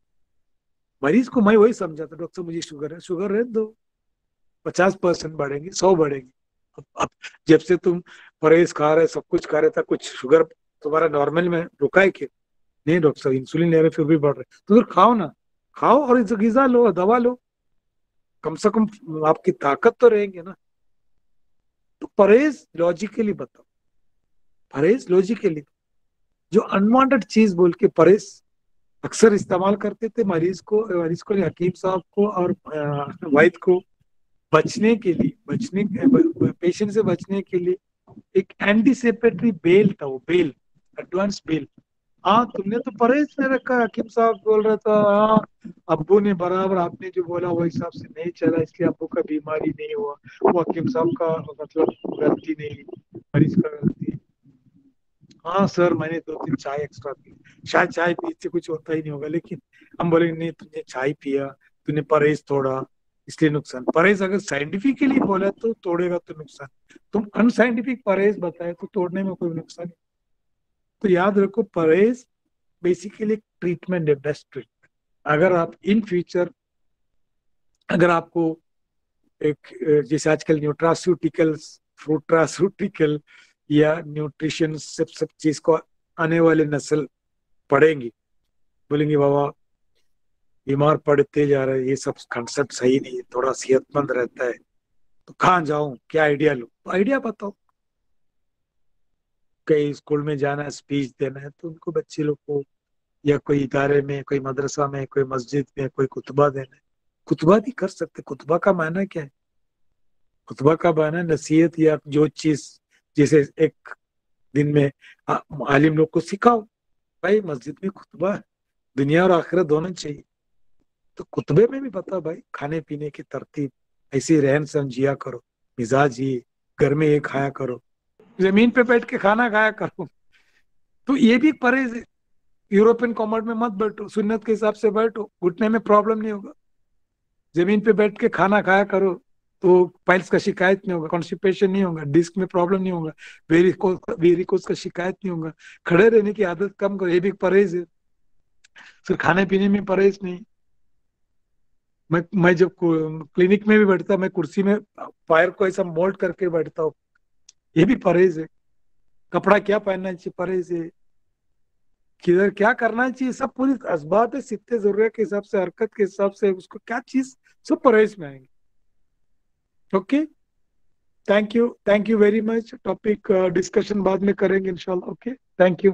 मरीज को मैं वही समझाता, डॉक्टर साहब मुझे शुगर है, शुगर है दो, 50% बढ़ेंगी, 100 बढ़ेंगी। अब जब से तुम परहेज खा रहे, सब कुछ खा रहे था, कुछ शुगर तुम्हारा नॉर्मल में रुका है क्या? नहीं डॉक्टर साहब, इंसुलिन ले रहे फिर भी बढ़ रहे, तो फिर खाओ ना, खाओ और ग़िज़ा लो, दवा लो, कम से कम आपकी ताकत तो रहेंगे ना। तो परहेज लॉजिकली बताओ, परहेज लॉजिकली, जो अनवांटेड चीज बोल के परहेज अक्सर इस्तेमाल करते थे मरीज को नहीं, हकीम साहब को और वैद्य को बचने के लिए, पेशेंट से बचने के लिए एक एंटीसिपेटरी बेल था, वो बेल, एडवांस बेल। हाँ तुमने तो परहेज नहीं रखा, हकीम साहब बोल रहा था, हाँ अब्बू ने बराबर आपने जो बोला वो हिसाब से नहीं चला, इसलिए अब्बू का बीमारी नहीं हुआ, वो हकीम साहब का मतलब गलती नहीं, मरीज का गलती। हाँ सर मैंने 2-3 चाय एक्स्ट्रा पी, शायद चाय पी से कुछ होता ही नहीं होगा, लेकिन हम बोलेंगे नहीं तुमने चाय पिया, तूने परहेज तोड़ा, इसलिए नुकसान। परहेज अगर साइंटिफिकली बोला तो तोड़ेगा तो नुकसान, तुम अनसाइंटिफिक परहेज बताए तो तोड़ने में कोई नुकसान नहीं। तो याद रखो परहेज बेसिकली ट्रीटमेंट है, बेस्ट ट्रीटमेंट। अगर आप इन फ्यूचर, अगर आपको एक जैसे आजकल न्यूट्रास्यूटिकल्स, फ्रूट्रास्यूटिकल या न्यूट्रिशन सब चीज को आने वाले नस्ल पढ़ेंगी, बोलेंगे बाबा बीमार पड़ते जा रहे हैं, ये सब कंसेप्ट सही नहीं है, थोड़ा सेहतमंद रहता है, तो कहाँ जाऊं, क्या आइडिया लूं, तो आइडिया बताओ। कहीं स्कूल में जाना है, स्पीच देना है, तो उनको बच्चे लोग को, या कोई इदारे में, कोई मदरसा में, कोई मस्जिद में कोई कुतबा देना है, कुतबा भी कर सकते। कुतबा का मायना क्या है? खुतबा का बहाना नसीहत, या जो चीज, जैसे एक दिन में आलिम लोग को सिखाओ, भाई मस्जिद में खुतबा है, दुनिया और आखिरत दोनों चाहिए, तो खुतबे में भी बता भाई खाने पीने की तरतीब, ऐसी रहन सहन जिया करो, मिजाज ये, घर में ये खाया करो, जमीन पे बैठ के खाना खाया करो। तो ये भी परहेज है। यूरोपियन कॉमर्ट में मत बैठो, सुन्नत के हिसाब से बैठो, घुटने में प्रॉब्लम नहीं होगा, जमीन पे बैठ के खाना खाया करो, तो पाइल्स का शिकायत नहीं होगा, कॉन्स्टिपेशन नहीं होगा, डिस्क में प्रॉब्लम नहीं होगा, वेरिकोस का शिकायत नहीं होगा। खड़े रहने की आदत कम करो, ये भी परहेज है। सिर्फ खाने पीने में परहेज नहीं। मैं जब क्लिनिक में भी बैठता, मैं कुर्सी में पैर को ऐसा मोल्ड करके बैठता हूँ, ये भी परहेज है। कपड़ा क्या पहनना चाहिए, परहेज है। किधर क्या करना चाहिए, सब पूरी असबात है, सित्ते जरूरत के हिसाब से, हरकत के हिसाब से, उसको क्या चीज, सब परहेज में आएंगे। Okay, thank you very much. Topic discussion बाद में करेंगे इंशाल्लाह। Okay, thank you.